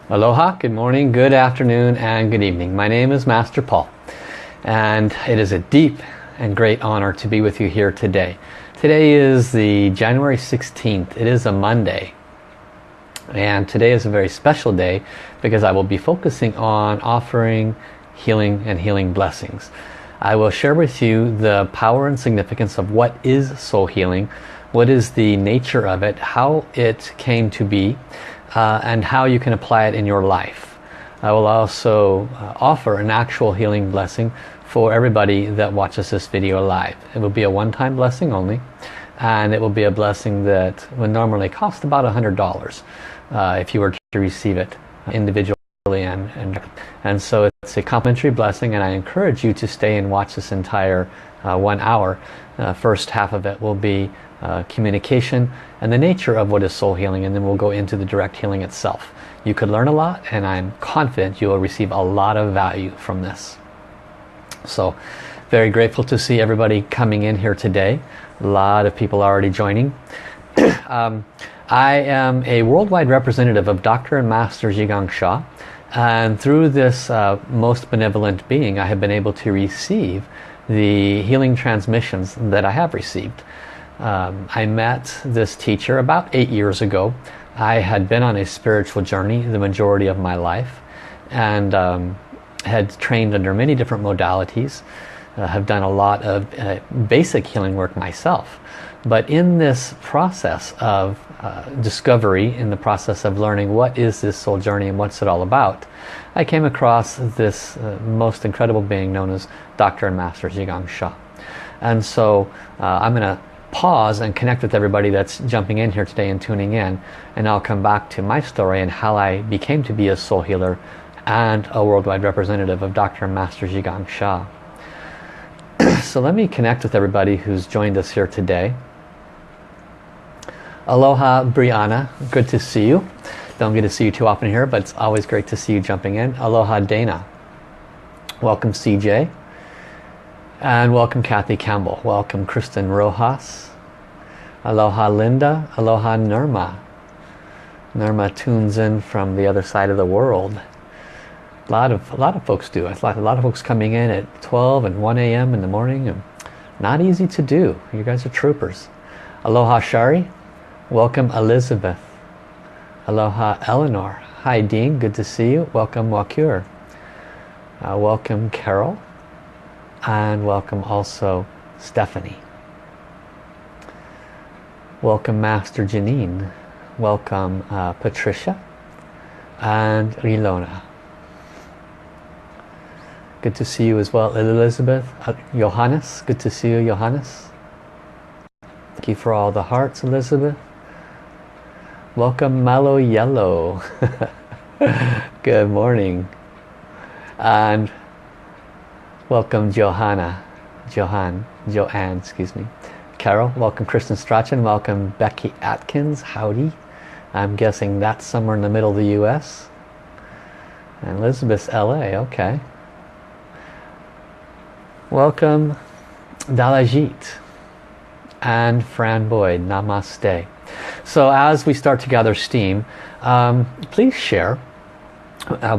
Aloha, good morning, good afternoon, and good evening. My name is Master Paul, and it is a deep and great honor to be with you here today. Today is the January 16th. It is a Monday, and today is a very special day because I will be focusing on offering healing and healing blessings. I will share with you the power and significance of what is soul healing, what is the nature of it, how it came to be, and how you can apply it in your life. I will also offer an actual healing blessing for everybody that watches this video live. It will be a one-time blessing only, and it will be a blessing that would normally cost about $100 if you were to receive it individually. And so it's a complimentary blessing, and I encourage you to stay and watch this entire 1 hour. First half of it will be communication and the nature of what is soul healing, and then we'll go into the direct healing itself. You could learn a lot, and I'm confident you will receive a lot of value from this. So very grateful to see everybody coming in here today. A lot of people already joining. I am a worldwide representative of Dr. and Master Zhi Gang Sha, and through this most benevolent being I have been able to receive the healing transmissions that I have received. I met this teacher about 8 years ago. I had been on a spiritual journey the majority of my life, and had trained under many different modalities, have done a lot of basic healing work myself. But in this process of discovery, in the process of learning what is this soul journey and what's it all about, I came across this most incredible being known as Dr. and Master Zhi Gang Sha. And so I'm going to pause and connect with everybody that's jumping in here today and tuning in, and I'll come back to my story and how I became to be a soul healer and a worldwide representative of Dr. and Master Zhi Gang Sha. So let me connect with everybody who's joined us here today. Aloha Brianna, good to see you. Don't get to see you too often here, but it's always great to see you jumping in. Aloha Dana. Welcome CJ. And welcome Kathy Campbell. Welcome Kristen Rojas. Aloha Linda. Aloha Nirma. Nirma tunes in from the other side of the world. A lot of folks do. A lot of folks coming in at 12 and 1 a.m. in the morning. And not easy to do. You guys are troopers. Aloha Shari. Welcome Elizabeth. Aloha Eleanor. Hi Dean, good to see you. Welcome Wakur. Welcome Carol. And welcome also Stephanie. Welcome Master Janine. Welcome Patricia and Rilona. Good to see you as well, Elizabeth. Johannes, good to see you, Johannes. Thank you for all the hearts, Elizabeth. Welcome Mallow Yellow. Good morning. And welcome Joanne, excuse me. Carol, welcome Kristen Strachan, welcome Becky Atkins, howdy. I'm guessing that's somewhere in the middle of the US. And Elizabeth's LA, okay. Welcome Dalajit and Fran Boyd, namaste. So as we start to gather steam, please share.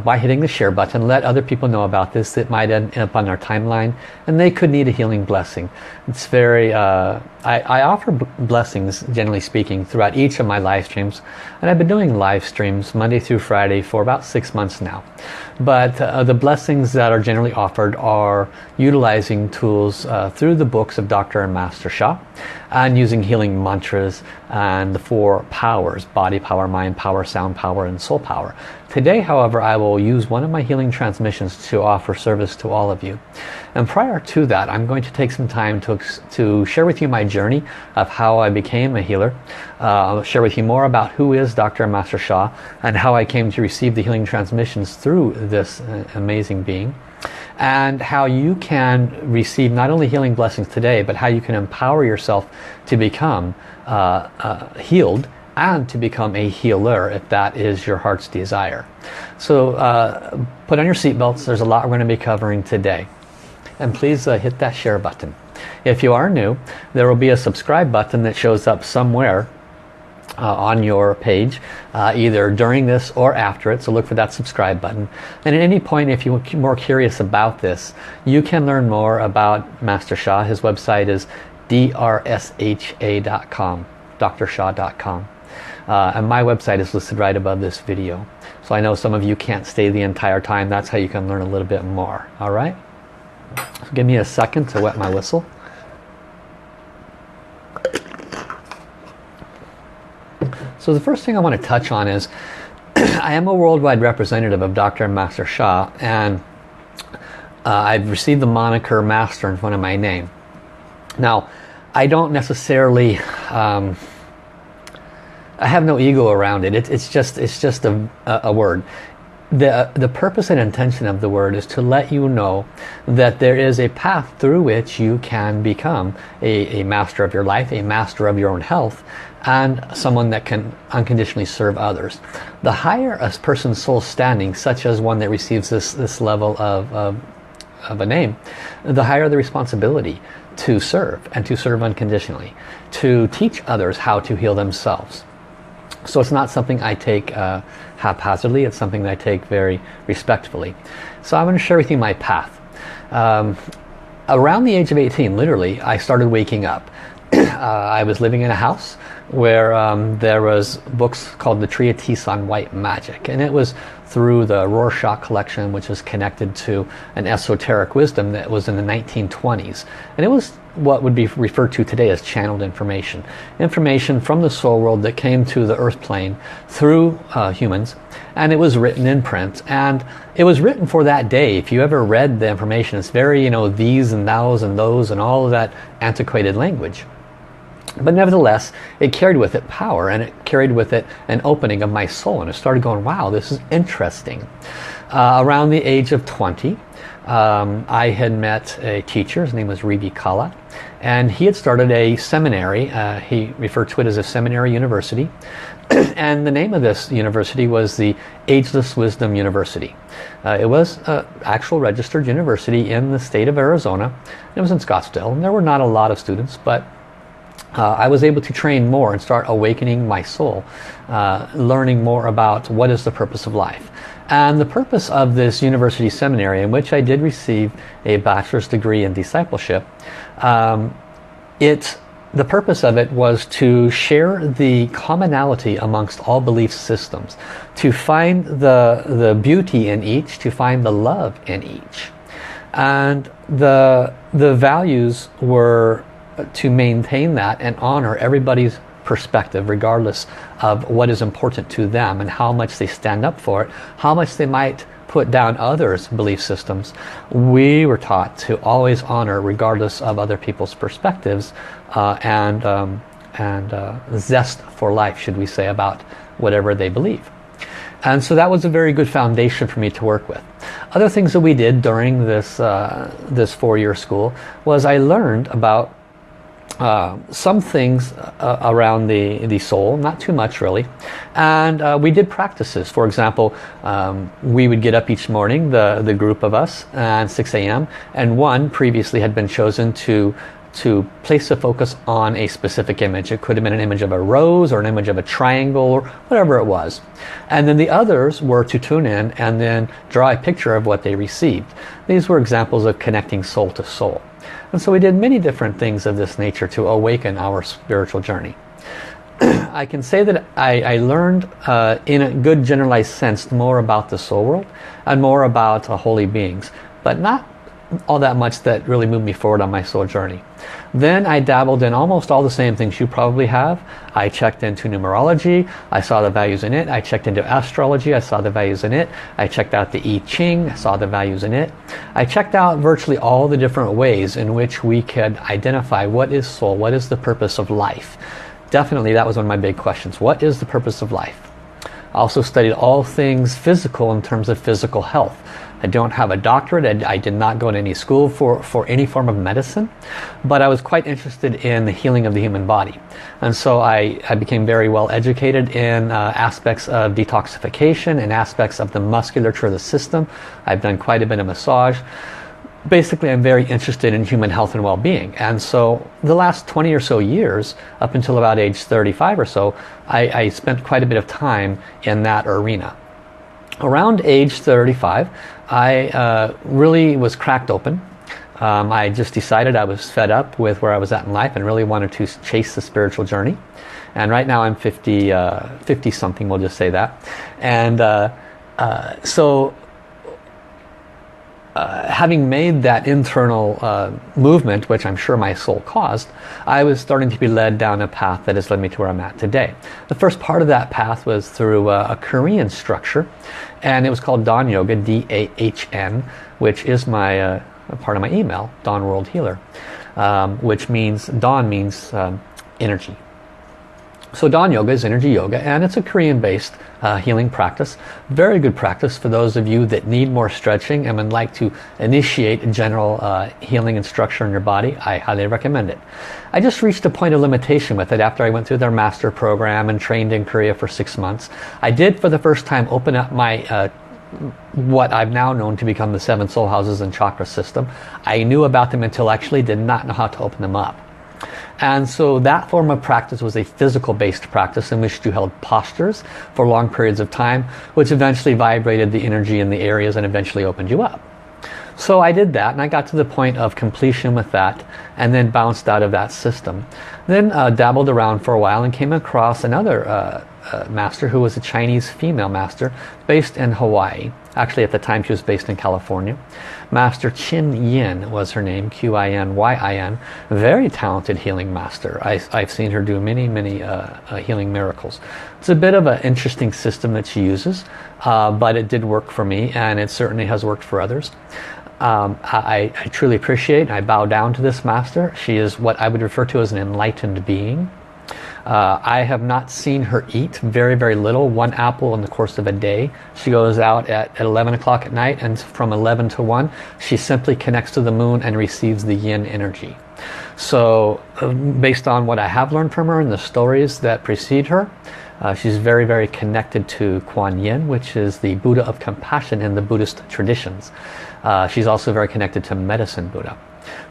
By hitting the share button, let other people know about this that might end up on our timeline, and they could need a healing blessing. It's very I offer blessings, generally speaking, throughout each of my live streams, and I've been doing live streams Monday through Friday for about 6 months now. But the blessings that are generally offered are utilizing tools through the books of Dr. and Master Sha, and using healing mantras and the 4 powers: body power, mind power, sound power, and soul power. Today, however, I will use one of my healing transmissions to offer service to all of you. And prior to that, I'm going to take some time to share with you my journey of how I became a healer. I'll share with you more about who is Dr. and Master Sha and how I came to receive the healing transmissions through this amazing being, and how you can receive not only healing blessings today, but how you can empower yourself to become healed and to become a healer if that is your heart's desire. So put on your seatbelts. There's a lot we're going to be covering today. And please hit that share button. If you are new, there will be a subscribe button that shows up somewhere on your page, either during this or after it, so look for that subscribe button. And at any point, if you're more curious about this, you can learn more about Master Sha. His website is drsha.com, drsha.com. And my website is listed right above this video. So I know some of you can't stay the entire time. That's how you can learn a little bit more. Alright? So give me a second to wet my whistle. So the first thing I want to touch on is I am a worldwide representative of Dr. and Master Sha, and I've received the moniker Master in front of my name. Now, I don't necessarily, I have no ego around it. It's just a word. The purpose and intention of the word is to let you know that there is a path through which you can become a master of your life, a master of your own health, and someone that can unconditionally serve others. The higher a person's soul standing, such as one that receives this level of a name, the higher the responsibility to serve, and to serve unconditionally, to teach others how to heal themselves. So it's not something I take haphazardly, it's something that I take very respectfully. So I'm going to share with you my path. Around the age of 18, literally, I started waking up. I was living in a house where there was books called The Treatise on White Magic, and it was through the Rorschach collection, which is connected to an esoteric wisdom that was in the 1920s, and it was what would be referred to today as channeled information from the soul world that came to the earth plane through humans, and it was written in print, and it was written for that day. If you ever read the information, it's very, you know, these and thous and those and all of that antiquated language. But nevertheless, it carried with it power, and it carried with it an opening of my soul, and I started going, wow, this is interesting. Around the age of 20, I had met a teacher. His name was Ribi Kala, and he had started a seminary. He referred to it as a seminary university, and the name of this university was the Ageless Wisdom University. It was an actual registered university in the state of Arizona. It was in Scottsdale, and there were not a lot of students, but I was able to train more and start awakening my soul, learning more about what is the purpose of life. And the purpose of this university seminary, in which I did receive a bachelor's degree in discipleship, the purpose of it was to share the commonality amongst all belief systems, to find the beauty in each, to find the love in each. And the values were to maintain that and honor everybody's perspective, regardless of what is important to them and how much they stand up for it, how much they might put down others' belief systems. We were taught to always honor, regardless of other people's perspectives, and zest for life, should we say, about whatever they believe. And so that was a very good foundation for me to work with. Other things that we did during this four-year school was I learned about some things around the soul, not too much really, and we did practices. For example, we would get up each morning, the group of us, at 6 a.m. and one previously had been chosen to place the focus on a specific image. It could have been an image of a rose or an image of a triangle or whatever it was, and then the others were to tune in and then draw a picture of what they received. These were examples of connecting soul to soul. And so we did many different things of this nature to awaken our spiritual journey. I can say that I learned in a good generalized sense more about the soul world and more about holy beings, but not all that much that really moved me forward on my soul journey. Then I dabbled in almost all the same things you probably have. I checked into numerology, I saw the values in it. I checked into astrology, I saw the values in it. I checked out the I Ching, I saw the values in it. I checked out virtually all the different ways in which we could identify what is soul, what is the purpose of life. Definitely that was one of my big questions. What is the purpose of life? I also studied all things physical in terms of physical health. I don't have a doctorate. I did not go to any school for any form of medicine, but I was quite interested in the healing of the human body. And so I became very well educated in aspects of detoxification and aspects of the musculature of the system. I've done quite a bit of massage. basically I'm very interested in human health and well-being. And so the last 20 or so years, up until about age 35 or so, I spent quite a bit of time in that arena. Around age 35, I really was cracked open. I just decided I was fed up with where I was at in life and really wanted to chase the spiritual journey. And right now I'm 50 something, we'll just say that. And so having made that internal movement, which I'm sure my soul caused, I was starting to be led down a path that has led me to where I'm at today. The first part of that path was through a Korean structure, and it was called Dawn Yoga, D-A-H-N, which is my a part of my email, Dawn World Healer, which means, Dawn means energy. So Dawn Yoga is energy yoga, and it's a Korean-based healing practice. Very good practice for those of you that need more stretching and would like to initiate general healing and structure in your body. I highly recommend it. I just reached a point of limitation with it after I went through their master program and trained in Korea for 6 months. I did for the first time open up my what I've now known to become the 7 soul houses and chakra system. I knew about them intellectually, did not know how to open them up. And so that form of practice was a physical based practice in which you held postures for long periods of time, which eventually vibrated the energy in the areas and eventually opened you up. So I did that, and I got to the point of completion with that, and then bounced out of that system. Then dabbled around for a while and came across another master who was a Chinese female master based in Hawaii. Actually, at the time she was based in California. Master Qin Yin was her name, Q-I-N-Y-I-N. Very talented healing master. I've seen her do many healing miracles. It's a bit of an interesting system that she uses, but it did work for me, and it certainly has worked for others. I truly appreciate and I bow down to this master. She is what I would refer to as an enlightened being. I have not seen her eat, very little, 1 apple in the course of a day. She goes out at 11 o'clock at night, and from 11 to 1 she simply connects to the moon and receives the yin energy. So based on what I have learned from her and the stories that precede her, she's very connected to Kuan Yin, which is the Buddha of compassion in the Buddhist traditions. She's also very connected to Medicine Buddha.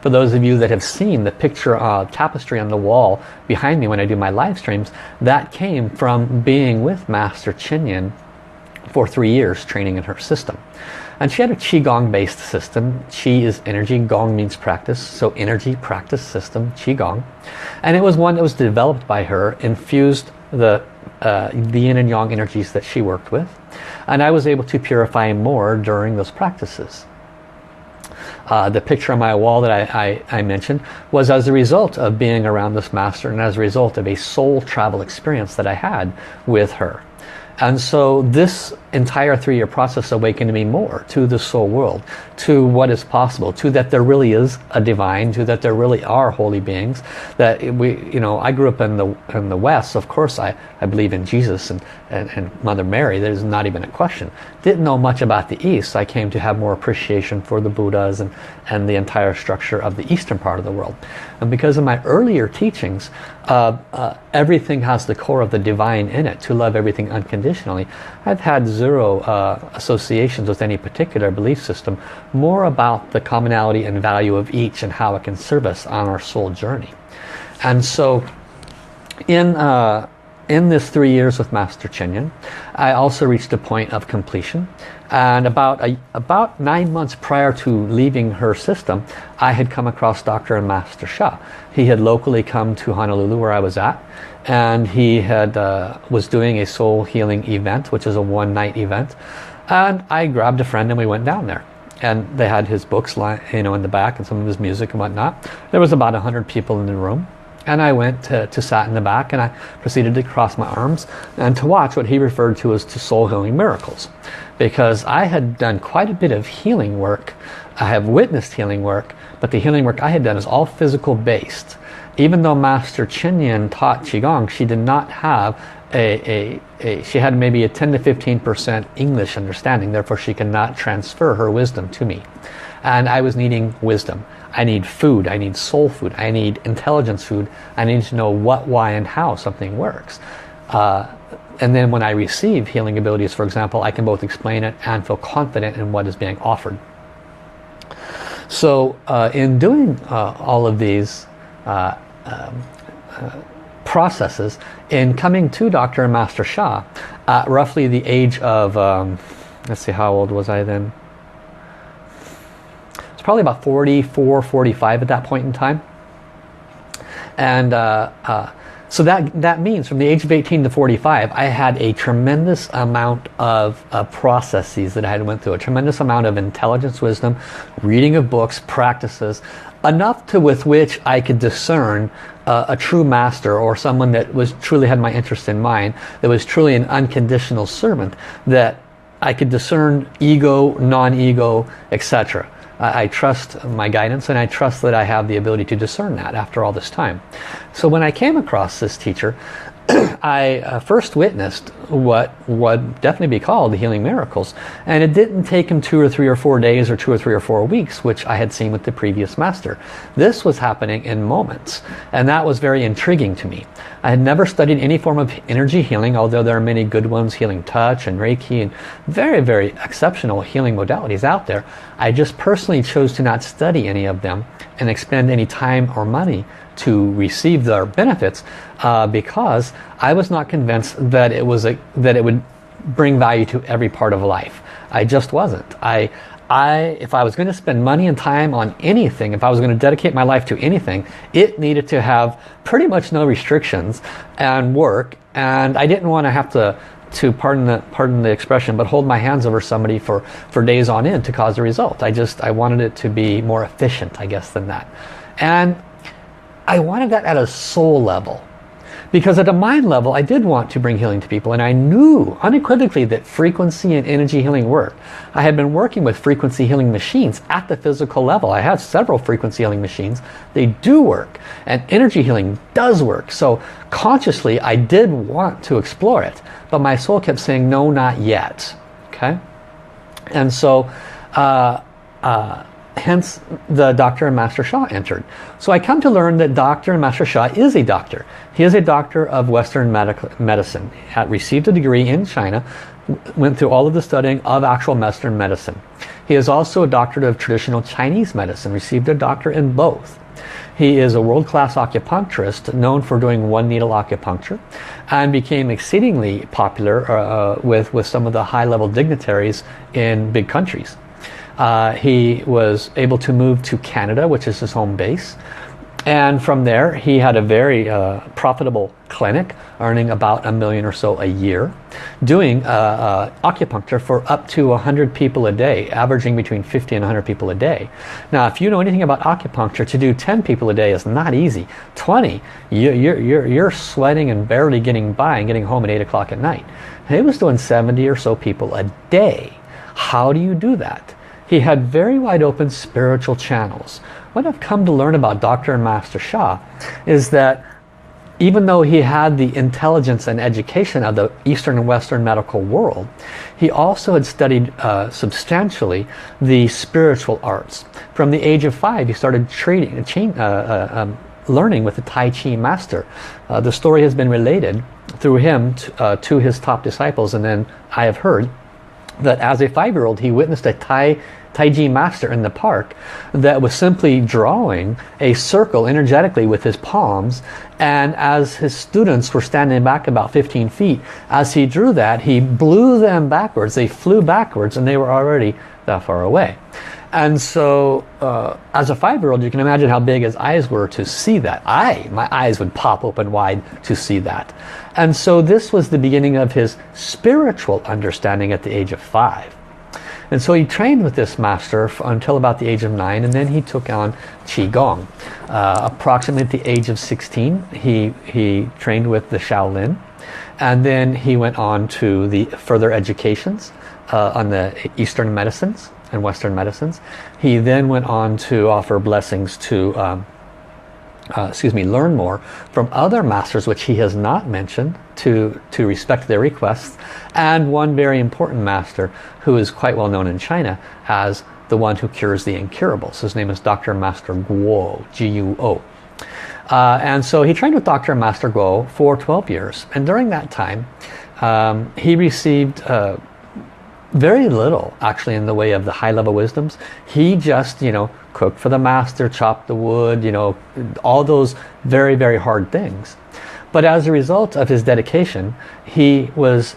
For those of you that have seen the picture tapestry on the wall behind me when I do my live streams, that came from being with Master Qin Yin for 3 years training in her system. And she had a Qigong based system. Qi is energy, Gong means practice, so energy practice system, Qigong. And it was one that was developed by her, infused the yin and yang energies that she worked with, and I was able to purify more during those practices. The picture on my wall that I mentioned was as a result of being around this master and as a result of a soul travel experience that I had with her. And so this entire 3-year process awakened me more to the soul world, to what is possible, to that there really is a divine, to that there really are holy beings. That we, you know, I grew up in the West. Of course, I believe in Jesus and Mother Mary. There's not even a question. Didn't know much about the East. I came to have more appreciation for the Buddhas and the entire structure of the Eastern part of the world. And because of my earlier teachings, everything has the core of the divine in it, to love everything unconditionally. I've had zero associations with any particular belief system, more about the commonality and value of each and how it can serve us on our soul journey. And so in this 3 years with Master Qin Yin, I also reached a point of completion. And about 9 months prior to leaving her system, I had come across Dr. and Master Sha. He had locally come to Honolulu where I was at, and he had was doing a soul healing event, which is a 1-night event. And I grabbed a friend and we went down there. And they had his books, you know, in the back and some of his music and whatnot. There was about 100 people in the room. And I went to sat in the back, and I proceeded to cross my arms and to watch what he referred to as soul healing miracles. Because I had done quite a bit of healing work. I have witnessed healing work, but the healing work I had done is all physical based. Even though Master Qin Yin taught Qigong, she did not have she had maybe a 10 to 15% English understanding, therefore she could not transfer her wisdom to me. And I was needing wisdom. I need food, I need soul food, I need intelligence food, I need to know what, why, and how something works. And then when I receive healing abilities, for example, I can both explain it and feel confident in what is being offered. So in doing all of these processes, in coming to Dr. and Master Sha at roughly the age of, let's see, how old was I then? It's probably about 44, 45 at that point in time. And so that means from the age of 18 to 45, I had a tremendous amount of processes that I had went through, a tremendous amount of intelligence, wisdom, reading of books, practices, enough to with which I could discern a true master, or someone that was truly had my interest in mind, that was truly an unconditional servant, that I could discern ego, non-ego, etc. I trust my guidance, and I trust that I have the ability to discern that after all this time. So when I came across this teacher, I first witnessed what would definitely be called the healing miracles. And it didn't take him 2 or 3 or 4 days or 2 or 3 or 4 weeks, which I had seen with the previous master. This was happening in moments. And that was very intriguing to me. I had never studied any form of energy healing, although there are many good ones, healing touch and Reiki, and very, very exceptional healing modalities out there. I just personally chose to not study any of them and expend any time or money to receive their benefits because I was not convinced that it would bring value to every part of life. I just wasn't. If I was going to spend money and time on anything, if I was going to dedicate my life to anything, it needed to have pretty much no restrictions and work. And I didn't want to have to pardon the expression, but hold my hands over somebody for days on end to cause a result. I wanted it to be more efficient, I guess, than that. And I wanted that at a soul level. Because at a mind level, I did want to bring healing to people, and I knew unequivocally that frequency and energy healing worked. I had been working with frequency healing machines at the physical level. I have several frequency healing machines. They do work, and energy healing does work. So consciously, I did want to explore it, but my soul kept saying, no, not yet. Okay? And so, hence the Dr. and Master Sha entered. So I come to learn that Dr. and Master Sha is a doctor. He is a doctor of Western medicine. Had received a degree in China, went through all of the studying of actual Western medicine. He is also a doctorate of traditional Chinese medicine, received a doctorate in both. He is a world-class acupuncturist known for doing one-needle acupuncture, and became exceedingly popular with some of the high-level dignitaries in big countries. He was able to move to Canada, which is his home base. And from there, he had a very profitable clinic, earning about $1 million or so a year, doing acupuncture for up to 100 people a day, averaging between 50 and 100 people a day. Now, if you know anything about acupuncture, to do 10 people a day is not easy. 20, you're sweating and barely getting by and getting home at 8 o'clock at night. He was doing 70 or so people a day. How do you do that? He had very wide open spiritual channels. What I've come to learn about Dr. and Master Sha is that even though he had the intelligence and education of the Eastern and Western medical world, he also had studied substantially the spiritual arts. From the age of 5, he started learning with the Tai Chi master. The story has been related through him to his top disciples, and then I have heard that as a 5-year-old he witnessed a Tai Chi master in the park that was simply drawing a circle energetically with his palms, and as his students were standing back about 15 feet, as he drew that, he blew them backwards. They flew backwards and they were already that far away. And so as a 5-year-old, you can imagine how big his eyes were to see that. My eyes would pop open wide to see that. And so this was the beginning of his spiritual understanding at the age of 5. And so he trained with this master until about the age of 9, and then he took on Qigong. Approximately at the age of 16, he trained with the Shaolin, and then he went on to the further educations on the Eastern medicines and Western medicines. He then went on to offer blessings to learn more from other masters, which he has not mentioned, to respect their requests, and one very important master who is quite well known in China as the one who cures the incurables. His name is Dr. Master Guo, G-U-O. And so he trained with Dr. Master Guo for 12 years, and during that time he received very little actually in the way of the high-level wisdoms. He just, cooked for the master, chopped the wood, all those very, very hard things. But as a result of his dedication, he was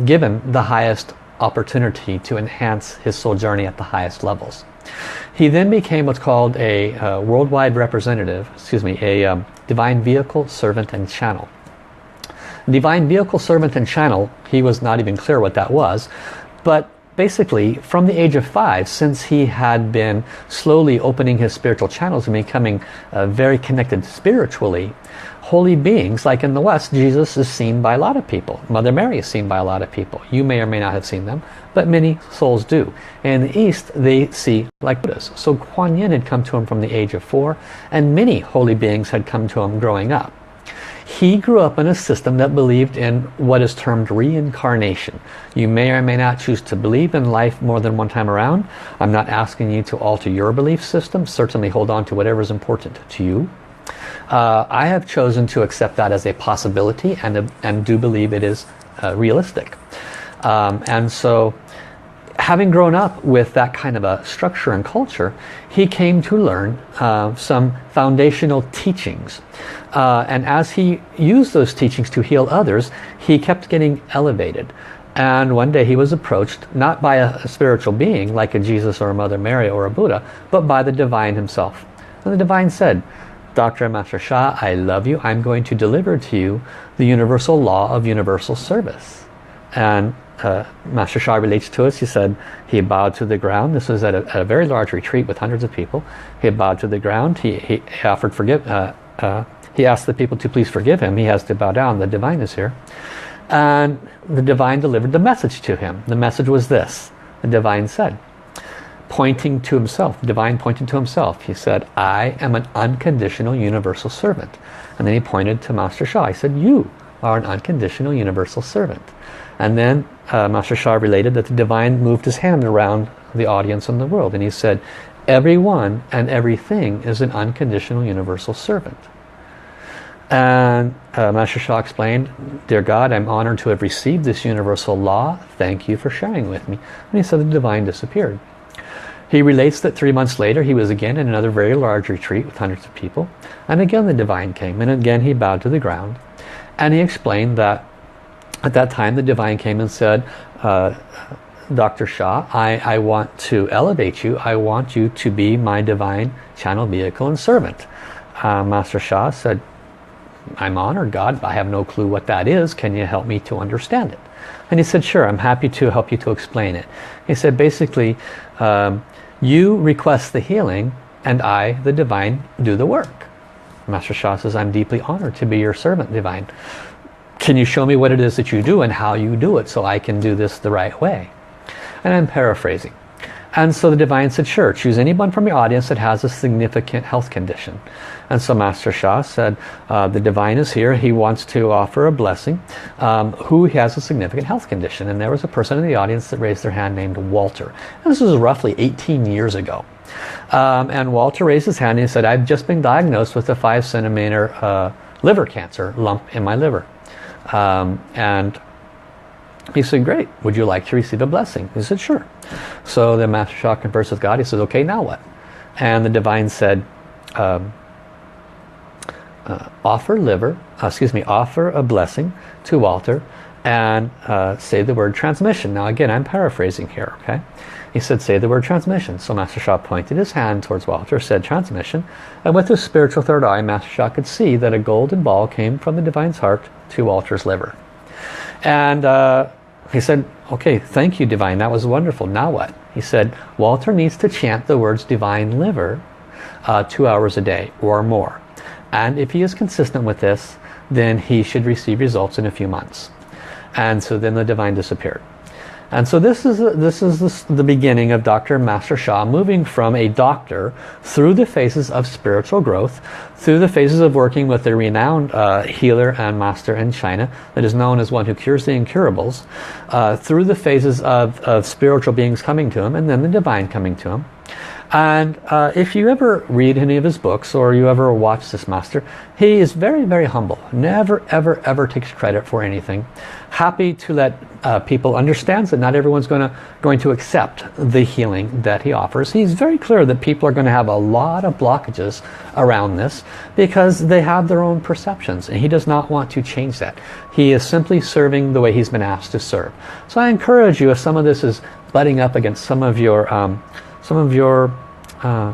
given the highest opportunity to enhance his soul journey at the highest levels. He then became what's called a worldwide representative, a divine vehicle, servant, and channel. Divine vehicle, servant, and channel, he was not even clear what that was, but basically from the age of 5, since he had been slowly opening his spiritual channels and becoming very connected spiritually, holy beings, like in the West, Jesus is seen by a lot of people. Mother Mary is seen by a lot of people. You may or may not have seen them, but many souls do. In the East, they see like Buddhas. So Kuan Yin had come to him from the age of 4, and many holy beings had come to him growing up. He grew up in a system that believed in what is termed reincarnation. You may or may not choose to believe in life more than one time around. I'm not asking you to alter your belief system. Certainly hold on to whatever is important to you. I have chosen to accept that as a possibility and do believe it is realistic. And so, having grown up with that kind of a structure and culture, he came to learn some foundational teachings. And as he used those teachings to heal others, he kept getting elevated. And one day he was approached not by a spiritual being like a Jesus or a Mother Mary or a Buddha, but by the Divine himself. And the Divine said, Dr. Master Sha, I love you. I'm going to deliver to you the universal law of universal service. And Master Sha relates to us. He said he bowed to the ground. This was at a very large retreat with hundreds of people. He bowed to the ground. He offered he asked the people to please forgive him. He has to bow down. The Divine is here. And the Divine delivered the message to him. The message was this. The Divine said, pointing to himself, the Divine pointed to himself, he said, I am an unconditional universal servant. And then he pointed to Master Sha. He said, you are an unconditional universal servant. And then Master Sha related that the Divine moved his hand around the audience and the world, and he said, everyone and everything is an unconditional universal servant. And Master Sha explained, dear God, I'm honored to have received this universal law. Thank you for sharing with me. And he said the Divine disappeared. He relates that 3 months later he was again in another very large retreat with hundreds of people, and again the Divine came, and again he bowed to the ground, and he explained that at that time the Divine came and said, Dr. Sha, I want to elevate you. I want you to be my divine channel, vehicle, and servant. Master Sha said, I'm honored, God. I have no clue what that is. Can you help me to understand it? And he said, sure, I'm happy to help you to explain it. He said, basically, you request the healing and I, the Divine, do the work. Master Sha says, I'm deeply honored to be your servant, Divine. Can you show me what it is that you do and how you do it so I can do this the right way? And I'm paraphrasing. And so the Divine said, sure, choose anyone from your audience that has a significant health condition. And so Master Sha said, the Divine is here. He wants to offer a blessing. Who has a significant health condition? And there was a person in the audience that raised their hand named Walter. And this was roughly 18 years ago. And Walter raised his hand and he said, I've just been diagnosed with a 5-centimeter liver cancer lump in my liver. And he said, great, would you like to receive a blessing? He said, sure. So the Master Sha conversed with God. He said, okay, now what? And the Divine said, offer a blessing to Walter and say the word transmission. Now again, I'm paraphrasing here, okay? He said, say the word transmission. So Master Sha pointed his hand towards Walter, said transmission, and with his spiritual third eye, Master Sha could see that a golden ball came from the Divine's heart to Walter's liver. And he said, okay, thank you, Divine, that was wonderful. Now what? He said, Walter needs to chant the words Divine Liver 2 hours a day or more. And if he is consistent with this, then he should receive results in a few months. And so then the Divine disappeared. And so this is the beginning of Dr. Master Sha moving from a doctor through the phases of spiritual growth, through the phases of working with a renowned healer and master in China that is known as one who cures the incurables, through the phases of spiritual beings coming to him, and then the Divine coming to him. And if you ever read any of his books or you ever watch this master, he is very, very humble. Never, ever, ever takes credit for anything. Happy to let people understand that not everyone's going to accept the healing that he offers. He's very clear that people are going to have a lot of blockages around this because they have their own perceptions, and he does not want to change that. He is simply serving the way he's been asked to serve. So I encourage you, if some of this is butting up against some of your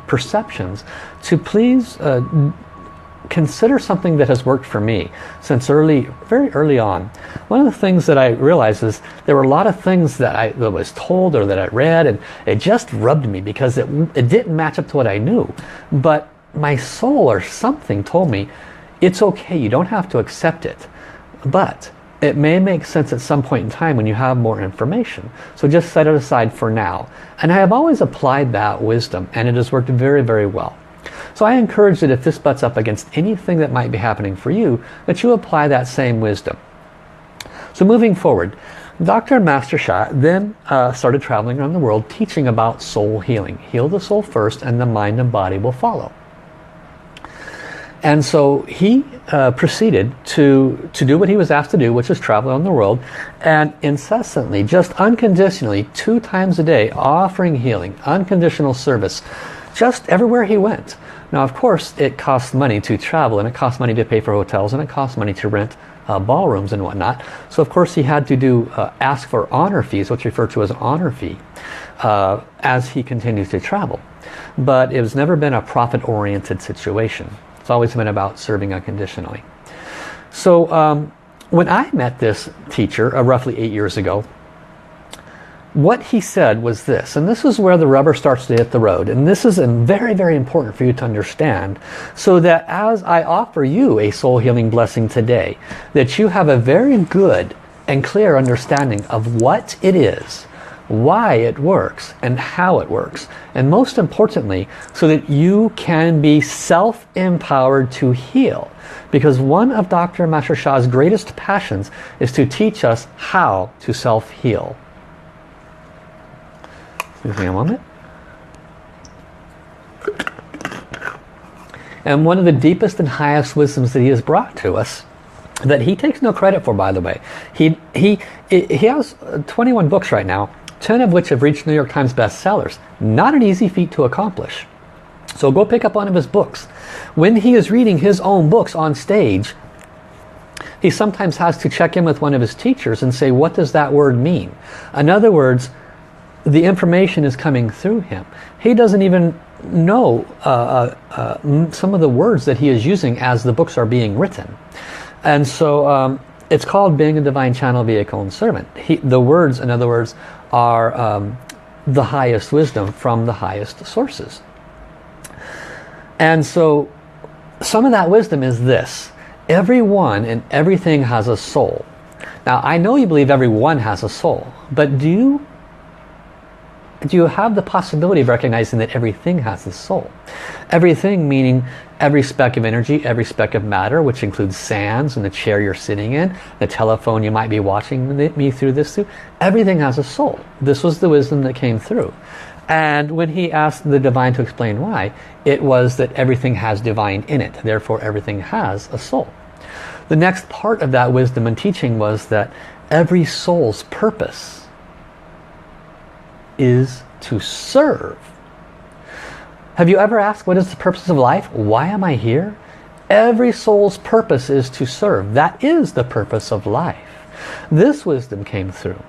perceptions, to please consider something that has worked for me since very early on. One of the things that I realized is there were a lot of things that I was told or that I read, and it just rubbed me because it didn't match up to what I knew. But my soul or something told me, it's okay, you don't have to accept it. But it may make sense at some point in time when you have more information. So just set it aside for now. And I have always applied that wisdom, and it has worked very, very well. So I encourage that if this butts up against anything that might be happening for you, that you apply that same wisdom. So moving forward, Dr. Master Sha then started traveling around the world teaching about soul healing. Heal the soul first, and the mind and body will follow. And so he proceeded to do what he was asked to do, which is travel around the world, and incessantly, just unconditionally, 2 times a day, offering healing, unconditional service, just everywhere he went. Now, of course, it costs money to travel, and it costs money to pay for hotels, and it costs money to rent ballrooms and whatnot. So, of course, he had to ask for honor fees, what's referred to as an honor fee, as he continues to travel. But it has never been a profit-oriented situation. It's always been about serving unconditionally. So when I met this teacher roughly 8 years ago, what he said was this, and this is where the rubber starts to hit the road, and this is very, very important for you to understand, so that as I offer you a soul healing blessing today, that you have a very good and clear understanding of what it is, why it works, and how it works, and most importantly, so that you can be self-empowered to heal. Because one of Dr. Master Sha's greatest passions is to teach us how to self-heal. Excuse me a moment. And one of the deepest and highest wisdoms that he has brought to us, that he takes no credit for, by the way. He has 21 books right now, 10 of which have reached New York Times bestsellers. Not an easy feat to accomplish. So go pick up one of his books. When he is reading his own books on stage, he sometimes has to check in with one of his teachers and say, what does that word mean? In other words, the information is coming through him. He doesn't even know some of the words that he is using as the books are being written. And so it's called being a divine channel, vehicle, and servant. The words, in other words, are the highest wisdom from the highest sources. And so some of that wisdom is this: everyone and everything has a soul. Now, I know you believe everyone has a soul, but do you have the possibility of recognizing that everything has a soul? Everything meaning every speck of energy, every speck of matter, which includes sands and the chair you're sitting in, the telephone you might be watching me through this through. Everything has a soul. This was the wisdom that came through. And when he asked the divine to explain why, it was that everything has divine in it. Therefore, everything has a soul. The next part of that wisdom and teaching was that every soul's purpose is to serve. Have you ever asked, what is the purpose of life? Why am I here? Every soul's purpose is to serve. That is the purpose of life. This wisdom came through.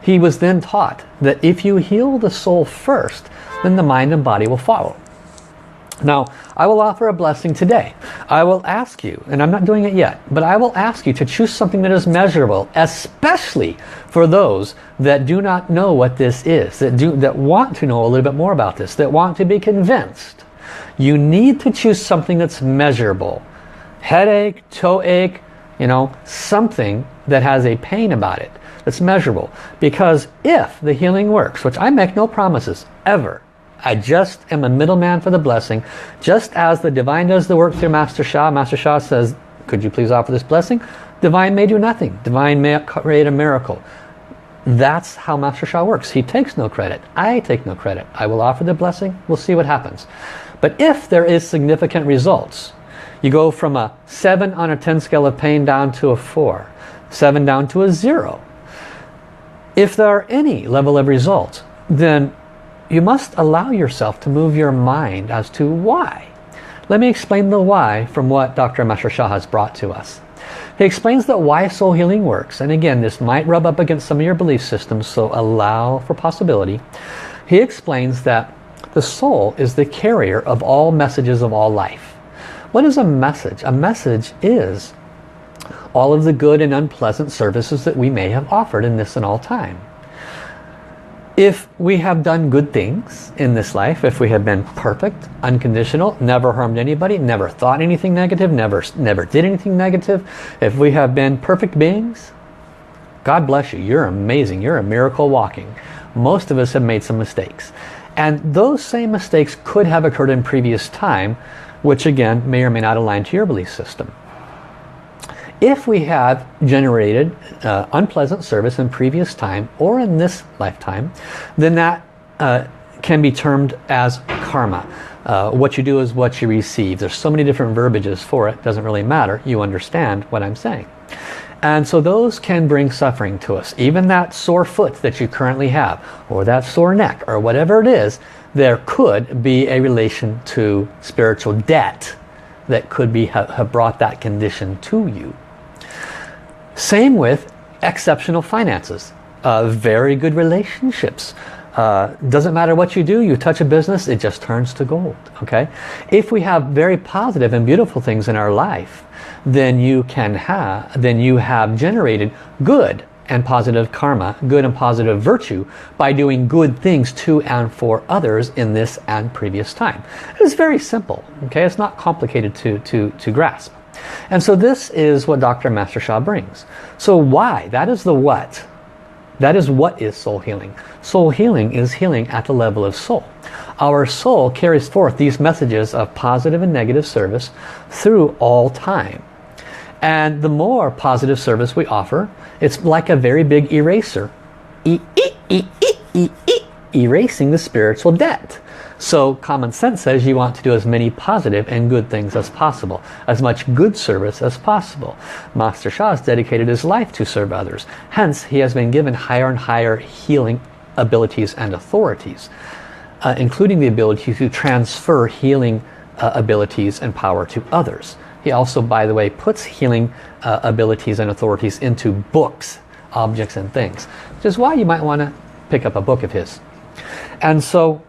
He was then taught that if you heal the soul first, then the mind and body will follow. Now, I will offer a blessing today. I will ask you, and I'm not doing it yet, but I will ask you to choose something that is measurable, especially for those that do not know what this is, that want to know a little bit more about this, that want to be convinced. You need to choose something that's measurable. Headache, toe ache, something that has a pain about it, that's measurable. Because if the healing works, which I make no promises, ever, I just am a middleman for the blessing. Just as the divine does the work through Master Sha. Master Sha says, could you please offer this blessing? Divine may do nothing. Divine may create a miracle. That's how Master Sha works. He takes no credit. I take no credit. I will offer the blessing. We'll see what happens. But if there is significant results, you go from a 7 on a 10 scale of pain down to a 4, 7 down to a 0. If there are any level of results, then you must allow yourself to move your mind as to why. Let me explain the why from what Dr. Master Sha has brought to us. He explains that why soul healing works, and again, this might rub up against some of your belief systems, so allow for possibility. He explains that the soul is the carrier of all messages of all life. What is a message? A message is all of the good and unpleasant services that we may have offered in this and all time. If we have done good things in this life, if we have been perfect, unconditional, never harmed anybody, never thought anything negative, never did anything negative, if we have been perfect beings, God bless you, you're amazing, you're a miracle walking. Most of us have made some mistakes. And those same mistakes could have occurred in previous time, which again may or may not align to your belief system. If we have generated unpleasant service in previous time or in this lifetime, then that can be termed as karma. What you do is what you receive. There's so many different verbiages for it. Doesn't really matter. You understand what I'm saying. And so those can bring suffering to us. Even that sore foot that you currently have, or that sore neck, or whatever it is, there could be a relation to spiritual debt that could have brought that condition to you. Same with exceptional finances, very good relationships. Doesn't matter what you do, you touch a business, it just turns to gold. Okay? If we have very positive and beautiful things in our life, then you have generated good and positive karma, good and positive virtue by doing good things to and for others in this and previous time. It's very simple. Okay? It's not complicated to grasp. And so this is what Dr. Master Sha brings. So why? That is the what. That is what is soul healing. Soul healing is healing at the level of soul. Our soul carries forth these messages of positive and negative service through all time. And the more positive service we offer, it's like a very big eraser. Erasing the spiritual debt. So common sense says you want to do as many positive and good things as possible, as much good service as possible. Master Sha has dedicated his life to serve others. Hence, he has been given higher and higher healing abilities and authorities, including the ability to transfer healing abilities and power to others. He also, by the way, puts healing abilities and authorities into books, objects and things, which is why you might want to pick up a book of his. And so,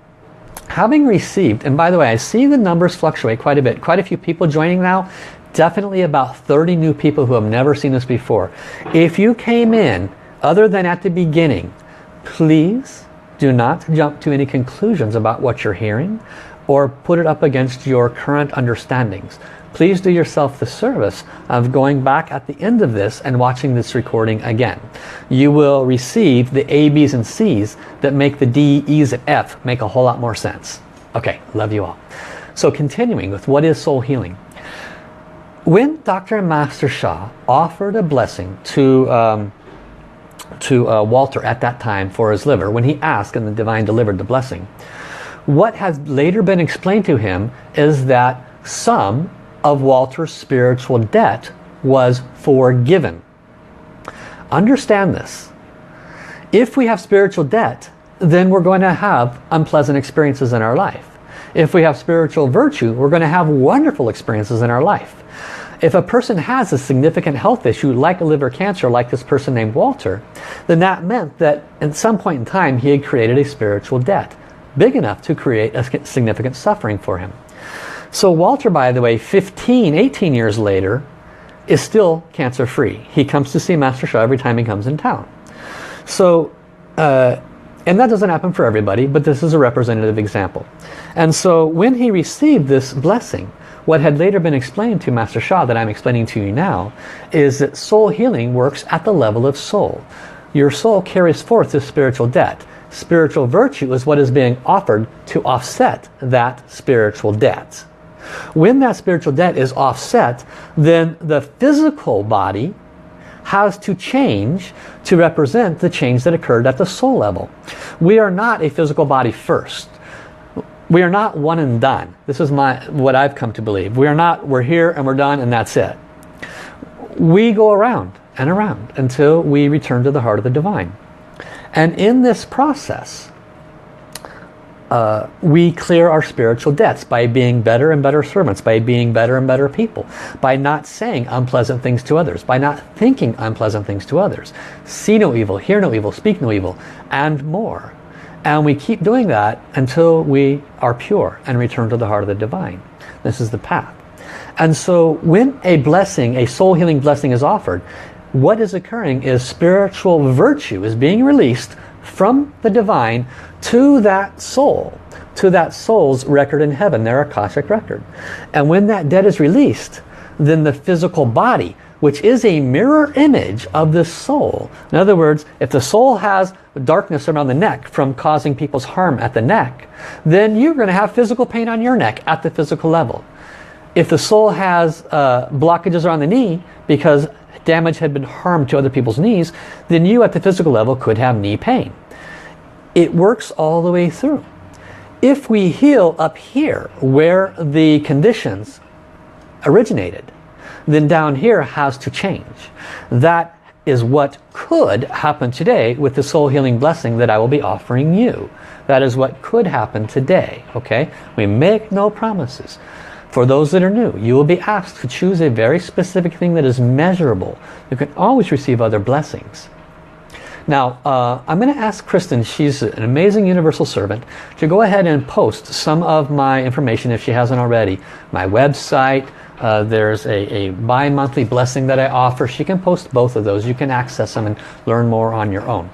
having received, and by the way, I see the numbers fluctuate quite a bit. Quite a few people joining now. Definitely about 30 new people who have never seen this before. If you came in other than at the beginning, please do not jump to any conclusions about what you're hearing or put it up against your current understandings. Please do yourself the service of going back at the end of this and watching this recording again. You will receive the A, B's and C's that make the D, E's and F make a whole lot more sense. Okay, love you all. So continuing with what is soul healing. When Dr. Master Sha offered a blessing to Walter at that time for his liver, when he asked and the divine delivered the blessing, what has later been explained to him is that some of Walter's spiritual debt was forgiven. Understand this. If we have spiritual debt, then we're going to have unpleasant experiences in our life. If we have spiritual virtue, we're going to have wonderful experiences in our life. If a person has a significant health issue like a liver cancer, like this person named Walter, then that meant that at some point in time he had created a spiritual debt big enough to create a significant suffering for him. So Walter, by the way, 18 years later, is still cancer-free. He comes to see Master Sha every time he comes in town. So, and that doesn't happen for everybody, but this is a representative example. And so when he received this blessing, what had later been explained to Master Sha that I'm explaining to you now, is that soul healing works at the level of soul. Your soul carries forth this spiritual debt. Spiritual virtue is what is being offered to offset that spiritual debt. When that spiritual debt is offset, then the physical body has to change to represent the change that occurred at the soul level. We are not a physical body first. We are not one and done. This is what I've come to believe. We're here and we're done and that's it. We go around and around until we return to the heart of the divine. And in this process, we clear our spiritual debts by being better and better servants, by being better and better people, by not saying unpleasant things to others, by not thinking unpleasant things to others. See no evil, hear no evil, speak no evil, and more. And we keep doing that until we are pure and return to the heart of the divine. This is the path. And so when a blessing, a soul healing blessing is offered, what is occurring is spiritual virtue is being released from the divine to that soul, to that soul's record in heaven, their Akashic record. And when that debt is released, then the physical body, which is a mirror image of the soul. In other words, if the soul has darkness around the neck from causing people's harm at the neck, then you're going to have physical pain on your neck at the physical level. If the soul has blockages around the knee because damage had been harmed to other people's knees, then you at the physical level could have knee pain. It works all the way through. If we heal up here where the conditions originated, then down here has to change. That is what could happen today with the soul healing blessing that I will be offering you. That is what could happen today. Okay? We make no promises. For those that are new, you will be asked to choose a very specific thing that is measurable. You can always receive other blessings. Now, I'm going to ask Kristen, she's an amazing universal servant, to go ahead and post some of my information if she hasn't already. My website, there's a bi-monthly blessing that I offer. She can post both of those. You can access them and learn more on your own.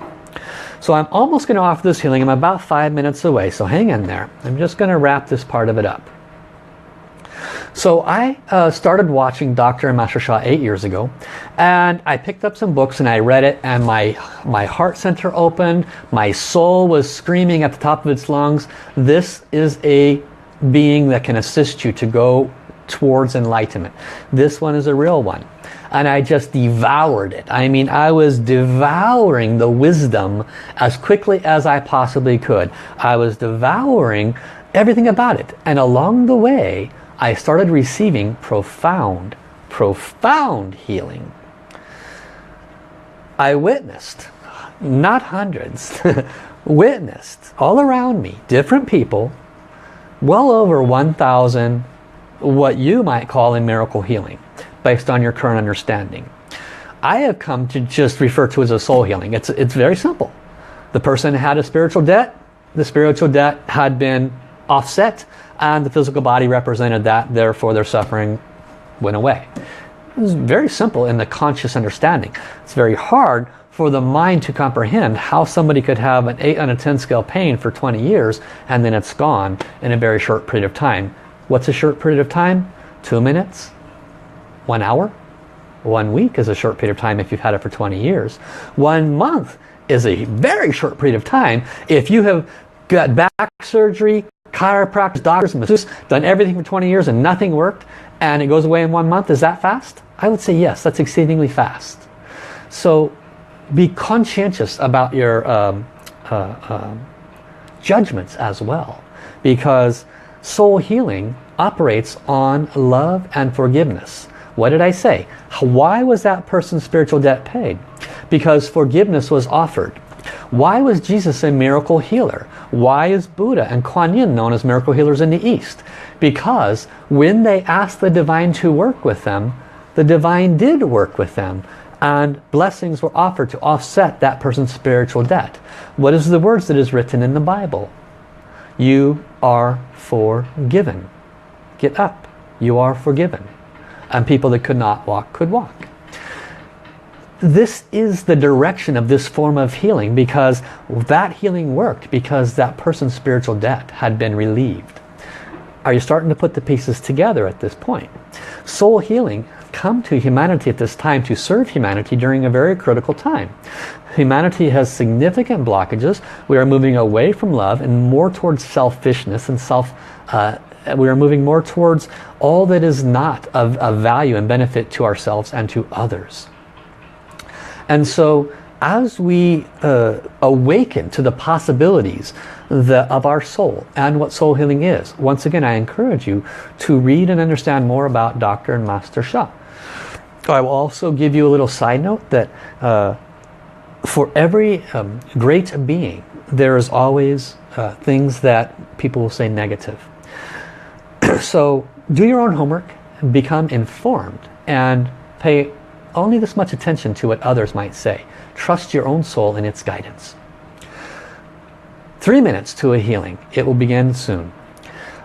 So I'm almost going to offer this healing. I'm about 5 minutes away, so hang in there. I'm just going to wrap this part of it up. So I started watching Dr. and Master Sha 8 years ago, and I picked up some books and I read it, and my heart center opened. My soul was screaming at the top of its lungs. This is a being that can assist you to go towards enlightenment. This one is a real one. And I just devoured it. I mean, I was devouring the wisdom as quickly as I possibly could. I was devouring everything about it. And along the way, I started receiving profound healing. I witnessed, not hundreds, witnessed all around me, different people, well over 1,000 what you might call a miracle healing, based on your current understanding. I have come to just refer to it as a soul healing. It's very simple. The person had a spiritual debt. The spiritual debt had been offset, and the physical body represented that. Therefore, their suffering went away. It was very simple in the conscious understanding. It's very hard for the mind to comprehend how somebody could have an 8 on a 10 scale pain for 20 years and then it's gone in a very short period of time. What's a short period of time? 2 minutes? 1 hour? 1 week is a short period of time if you've had it for 20 years. 1 month is a very short period of time if you have got back surgery, chiropractors, doctors, masseuses, done everything for 20 years and nothing worked, and it goes away in 1 month. Is that fast? I would say yes, that's exceedingly fast. So be conscientious about your judgments as well, because soul healing operates on love and forgiveness. What did I say? Why was that person's spiritual debt paid? Because forgiveness was offered. Why was Jesus a miracle healer? Why is Buddha and Kuan Yin known as miracle healers in the East? Because when they asked the divine to work with them, the divine did work with them, and blessings were offered to offset that person's spiritual debt. What is the words that is written in the Bible? You are forgiven. Get up. You are forgiven. And people that could not walk could walk. This is the direction of this form of healing, because that healing worked because that person's spiritual debt had been relieved. Are you starting to put the pieces together at this point? Soul healing come to humanity at this time to serve humanity during a very critical time. Humanity has significant blockages. We are moving away from love and more towards selfishness and we are moving more towards all that is not of value and benefit to ourselves and to others. And so as we awaken to the possibilities of our soul and what soul healing is, once again I encourage you to read and understand more about Dr. and Master Sha. I will also give you a little side note that for every great being, there is always things that people will say negative. So do your own homework, become informed, and pay only this much attention to what others might say. Trust your own soul in its guidance. 3 minutes to a healing. It will begin soon.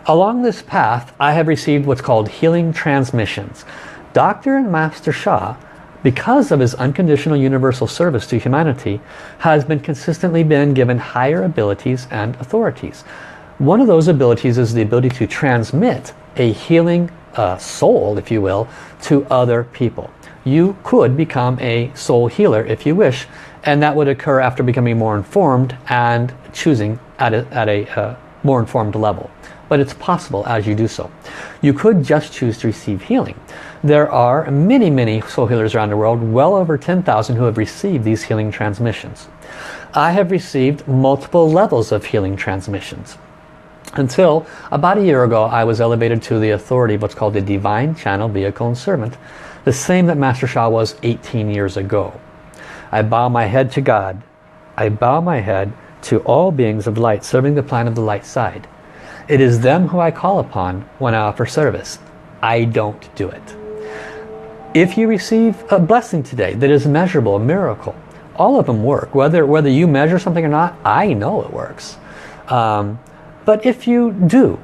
Along this path, I have received what's called healing transmissions. Dr. and Master Sha, because of his unconditional universal service to humanity, has been consistently given higher abilities and authorities. One of those abilities is the ability to transmit a healing soul, if you will, to other people. You could become a soul healer if you wish, and that would occur after becoming more informed and choosing at a more informed level. But it's possible as you do so. You could just choose to receive healing. There are many, many soul healers around the world, well over 10,000 who have received these healing transmissions. I have received multiple levels of healing transmissions. Until about a year ago, I was elevated to the authority of what's called the Divine Channel Vehicle and Servant, the same that Master Sha was 18 years ago. I bow my head to God. I bow my head to all beings of light serving the plan of the light side. It is them who I call upon when I offer service. I don't do it. If you receive a blessing today that is measurable, a miracle, all of them work. Whether you measure something or not, I know it works. But if you do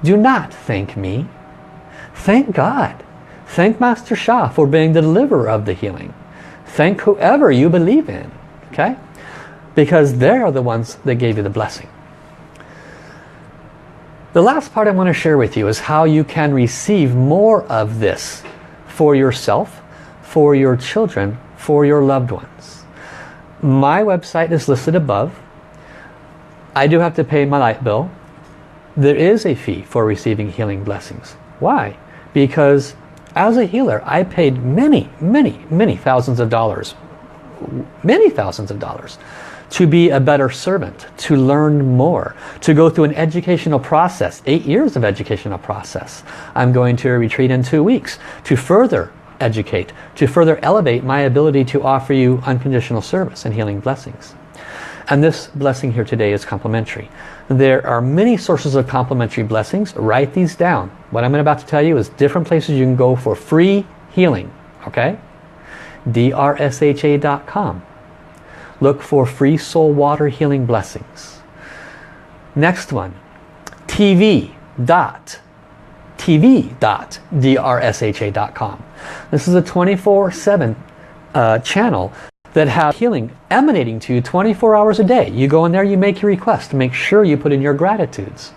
not thank me. Thank God. Thank Master Sha for being the deliverer of the healing. Thank whoever you believe in. Okay? Because they are the ones that gave you the blessing. The last part I want to share with you is how you can receive more of this for yourself, for your children, for your loved ones. My website is listed above. I do have to pay my light bill. There is a fee for receiving healing blessings. Why? Because as a healer, I paid many, many, many thousands of dollars. Many thousands of dollars. To be a better servant, to learn more, to go through an educational process, 8 years of educational process. I'm going to a retreat in 2 weeks to further educate, to further elevate my ability to offer you unconditional service and healing blessings. And this blessing here today is complimentary. There are many sources of complimentary blessings. Write these down. What I'm about to tell you is different places you can go for free healing. Okay? drsha.com. Look for free soul water healing blessings. Next one, tv.drsha.com. This is a 24/7 channel that has healing emanating to you 24 hours a day. You go in there, you make your request. Make sure you put in your gratitudes.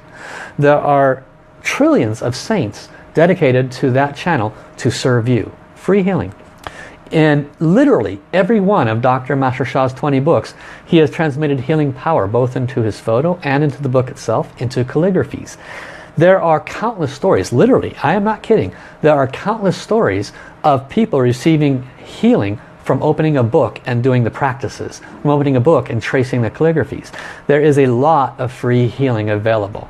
There are trillions of saints dedicated to that channel to serve you. Free healing. In literally every one of Dr. Master Sha's 20 books, he has transmitted healing power both into his photo and into the book itself, into calligraphies. There are countless stories, literally, I am not kidding, there are countless stories of people receiving healing from opening a book and doing the practices, from opening a book and tracing the calligraphies. There is a lot of free healing available.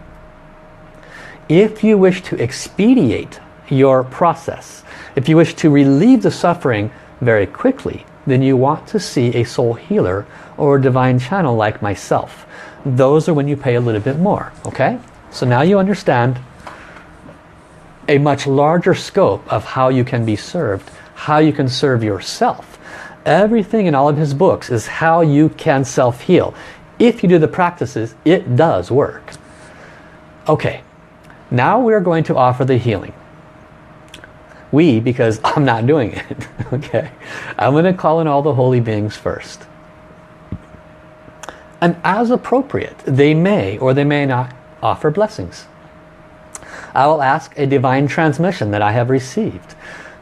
If you wish to expedite your process, if you wish to relieve the suffering very quickly, then you want to see a soul healer or a divine channel like myself. Those are when you pay a little bit more. Okay? So now you understand a much larger scope of how you can be served, how you can serve yourself. Everything in all of his books is how you can self-heal. If you do the practices, it does work. Okay, now we're going to offer the healing. We, because I'm not doing it. Okay, I'm going to call in all the holy beings first. And as appropriate, they may or they may not offer blessings. I will ask a divine transmission that I have received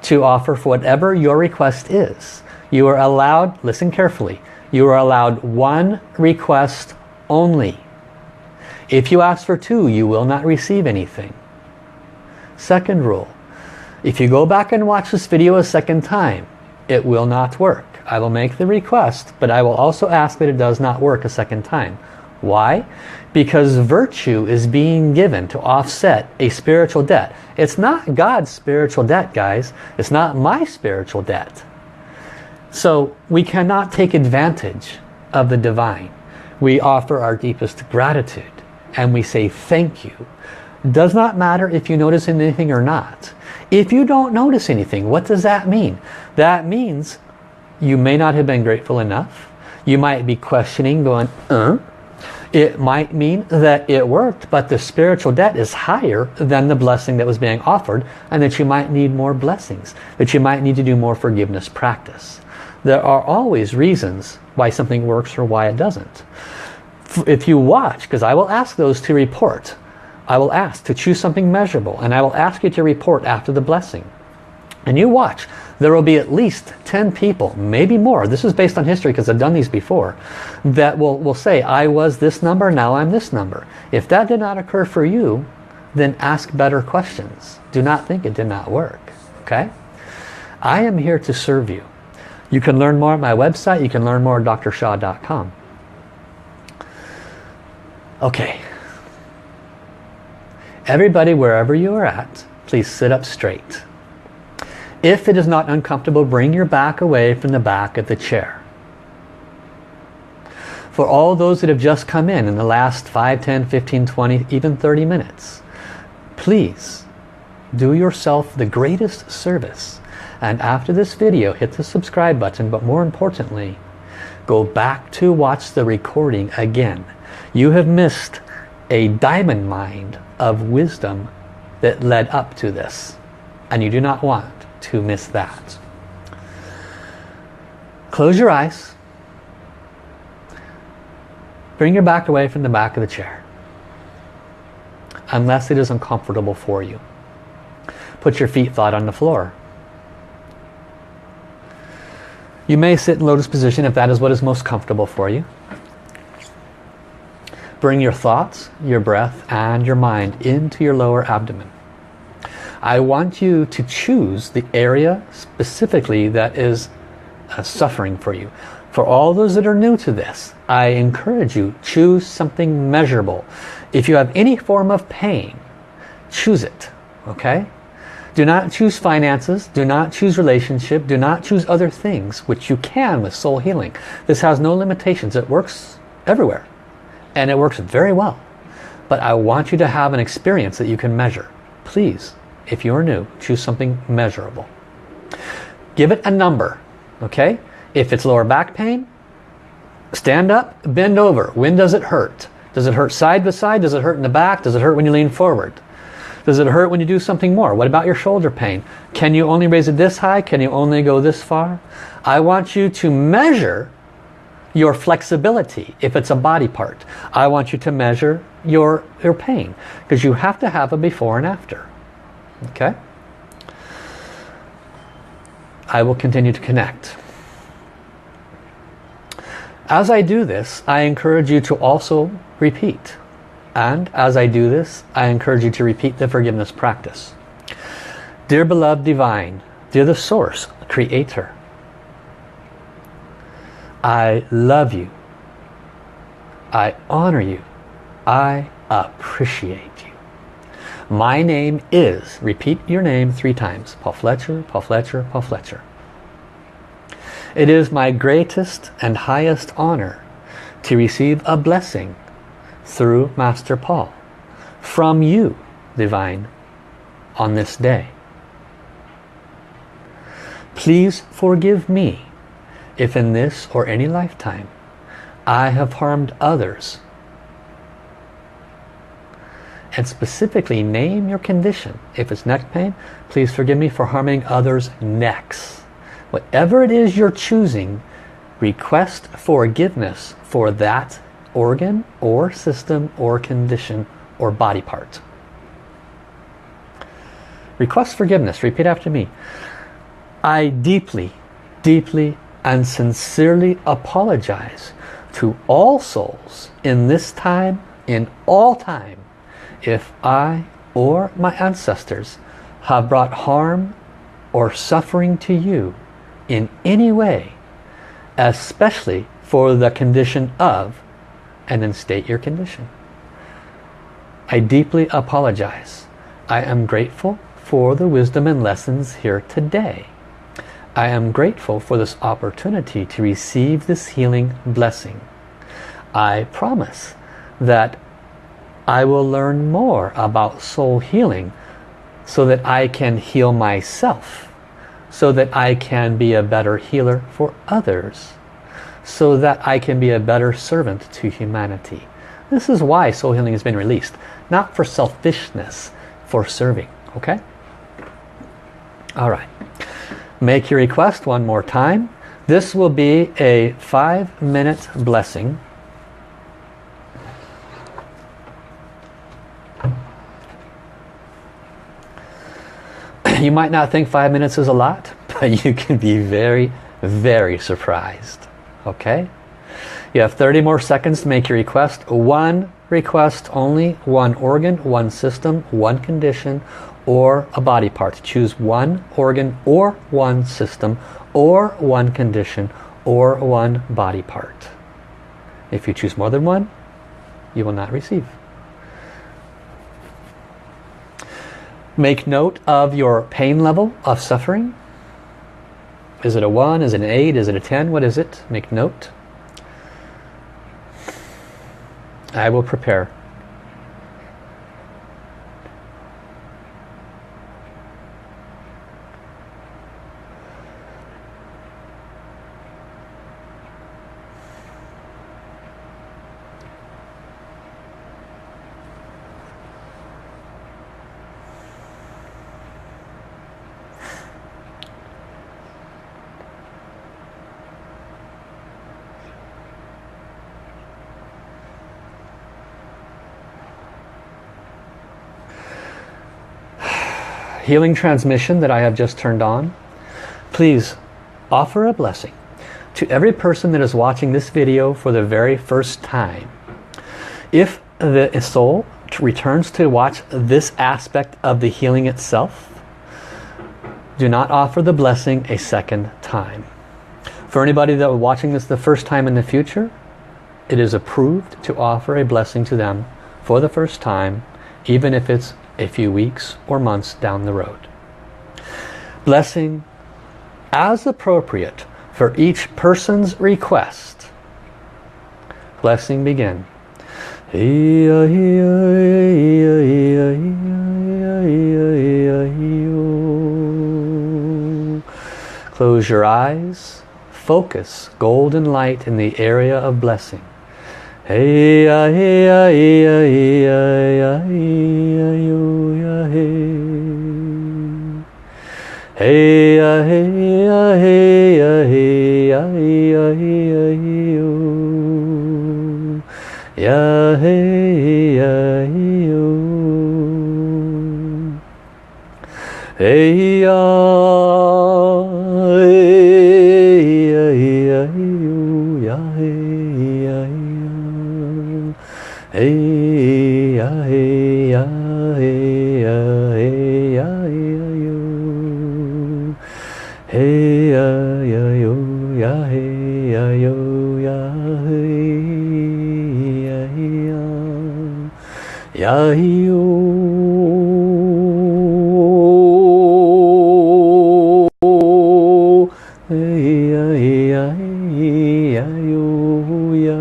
to offer for whatever your request is. You are allowed, listen carefully, you are allowed one request only. If you ask for two, you will not receive anything. Second rule, if you go back and watch this video a second time, it will not work. I will make the request, but I will also ask that it does not work a second time. Why? Because virtue is being given to offset a spiritual debt. It's not God's spiritual debt, guys. It's not my spiritual debt. So we cannot take advantage of the divine. We offer our deepest gratitude and we say thank you. Does not matter if you notice anything or not. If you don't notice anything, what does that mean? That means you may not have been grateful enough. You might be questioning, going, It might mean that it worked, but the spiritual debt is higher than the blessing that was being offered, and that you might need more blessings, that you might need to do more forgiveness practice. There are always reasons why something works or why it doesn't. If you watch, because I will ask those to report, I will ask to choose something measurable, and I will ask you to report after the blessing. And you watch, there will be at least 10 people, maybe more, this is based on history because I've done these before, that will say, I was this number, now I'm this number. If that did not occur for you, then ask better questions. Do not think it did not work. Okay? I am here to serve you. You can learn more at my website. You can learn more at drshaw.com. Okay. Everybody, wherever you are at, please sit up straight. If it is not uncomfortable, bring your back away from the back of the chair. For all those that have just come in the last 5, 10, 15, 20, even 30 minutes, please do yourself the greatest service. And after this video, hit the subscribe button, but more importantly, go back to watch the recording again. You have missed a diamond mine of wisdom that led up to this, and you do not want to miss that. Close your eyes. Bring your back away from the back of the chair, unless it is uncomfortable for you. Put your feet flat on the floor. You may sit in lotus position if that is what is most comfortable for you. Bring your thoughts, your breath, and your mind into your lower abdomen. I want you to choose the area specifically that is suffering for you. For all those that are new to this, I encourage you, choose something measurable. If you have any form of pain, choose it, okay? Do not choose finances, do not choose relationship, do not choose other things, which you can with soul healing. This has no limitations, it works everywhere. And it works very well. But I want you to have an experience that you can measure. Please, if you are new, choose something measurable. Give it a number, okay? If it's lower back pain, stand up, bend over. When does it hurt? Does it hurt side to side? Does it hurt in the back? Does it hurt when you lean forward? Does it hurt when you do something more? What about your shoulder pain? Can you only raise it this high? Can you only go this far? I want you to measure your flexibility if it's a body part. I want you to measure your pain, because you have to have a before and after. Okay? I will continue to connect. As I do this, I encourage you to also repeat. And as I do this, I encourage you to repeat the forgiveness practice. Dear beloved divine, dear the source, creator, I love you. I honor you. I appreciate you. My name is, repeat your name 3 times, Paul Fletcher, Paul Fletcher, Paul Fletcher. It is my greatest and highest honor to receive a blessing through Master Paul from you, divine, on this day. Please forgive me if in this or any lifetime I have harmed others. And specifically name your condition. If it's neck pain, please forgive me for harming others' necks. Whatever it is you're choosing, request forgiveness for that organ or system or condition or body part. Request forgiveness. Repeat after me. I deeply, deeply and sincerely apologize to all souls in this time, in all time, if I or my ancestors have brought harm or suffering to you in any way especially for the condition of, and then state your condition. I deeply apologize. I am grateful for the wisdom and lessons here today. I am grateful for this opportunity to receive this healing blessing. I promise that I will learn more about soul healing so that I can heal myself, so that I can be a better healer for others, so that I can be a better servant to humanity. This is why soul healing has been released, not for selfishness, for serving. Okay? All right. Make your request one more time. This will be a 5-minute blessing. You might not think 5 minutes is a lot, but you can be very, very surprised. Okay? You have 30 more seconds to make your request. One request only, one organ, one system, one condition, or a body part. Choose one organ or one system or one condition or one body part. If you choose more than one, you will not receive. Make note of your pain level of suffering. Is it a 1? Is it an 8? Is it a 10? What is it? Make note. I will prepare. Healing transmission that I have just turned on. Please offer a blessing to every person that is watching this video for the very first time. If the soul returns to watch this aspect of the healing itself, do not offer the blessing a second time. For anybody that is watching this the first time in the future, it is approved to offer a blessing to them for the first time, even if it's a few weeks or months down the road. Blessing as appropriate for each person's request. Blessing begin. Close your eyes. Focus golden light in the area of blessing. Hey ya hey ya hey ya hey ya hey ya yo ya hey. Hey ya hey ya hey ya hey ya hey ya hey ya yo. Ya hey ya hey yo. Hey ya hey ya hey ya yo ya hey ya hey. Hey ya hey ya hey ya hey ya hey yo. Hey ya ya yo ya hey ya yo ya hey ya ya yo. Hey ya ya hey ya yo ya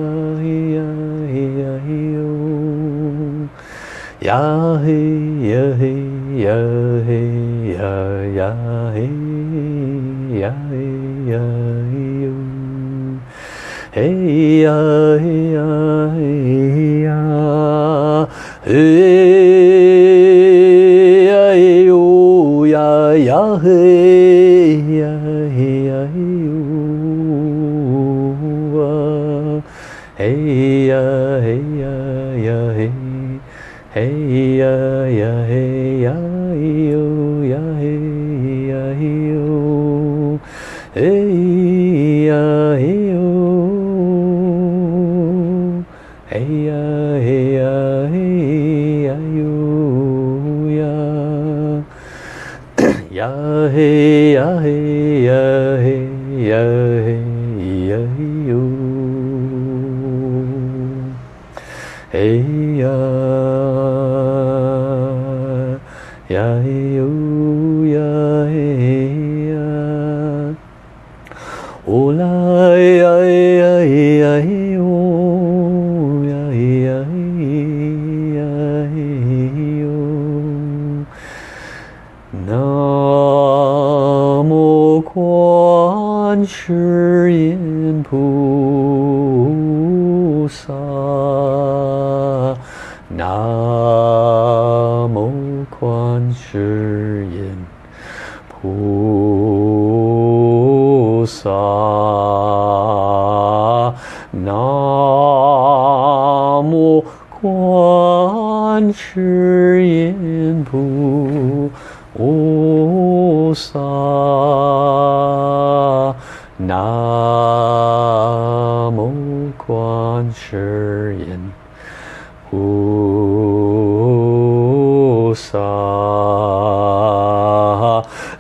ya yo. Ya hey ya hey ya hey ya ya hey ya hey ya yo. Hey ya hey ya hey ya hey ya yo ya ya hey ya hey ya yo. Hey ya hey ya ya hey. Hey ya ya hey ya yo ya hey ya yo. Hey ya hey yo. Hey ya hey ya hey ya yo ya. Ya hey ya hey ya hey ya hey ya. hey ya, ya yo ya hey ya, ola ya ya ya yo, ya ya ya yo, Namo Quan Shi Yin Pu Sa, Namo Quan Shi Yin Pu Sa, Namo Quan Shi Yin Pu Sa, Namo Quan Shi Yin Pu Sa,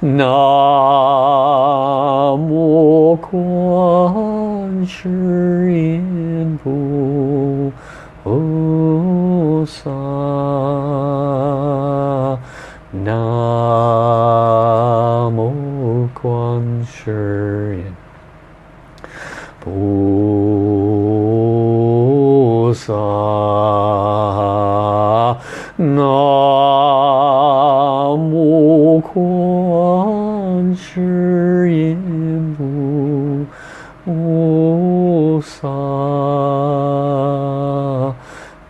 Namo Quan Shi Yin Pu Sa, Namo Quan Shi Yin Pu Sa, Namo Quan Shi Yin Pu Sa,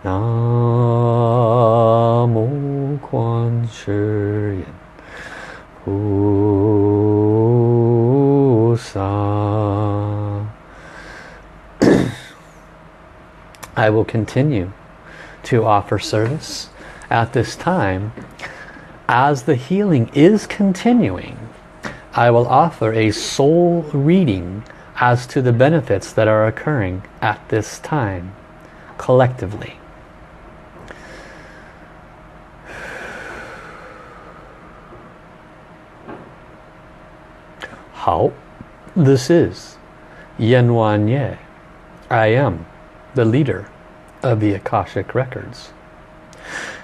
Namo Quan Shi Yin Pu Sa. I will continue to offer service at this time. As the healing is continuing, I will offer a soul reading as to the benefits that are occurring at this time, collectively. How? This is Yen Wan Ye. I am the leader of the Akashic Records.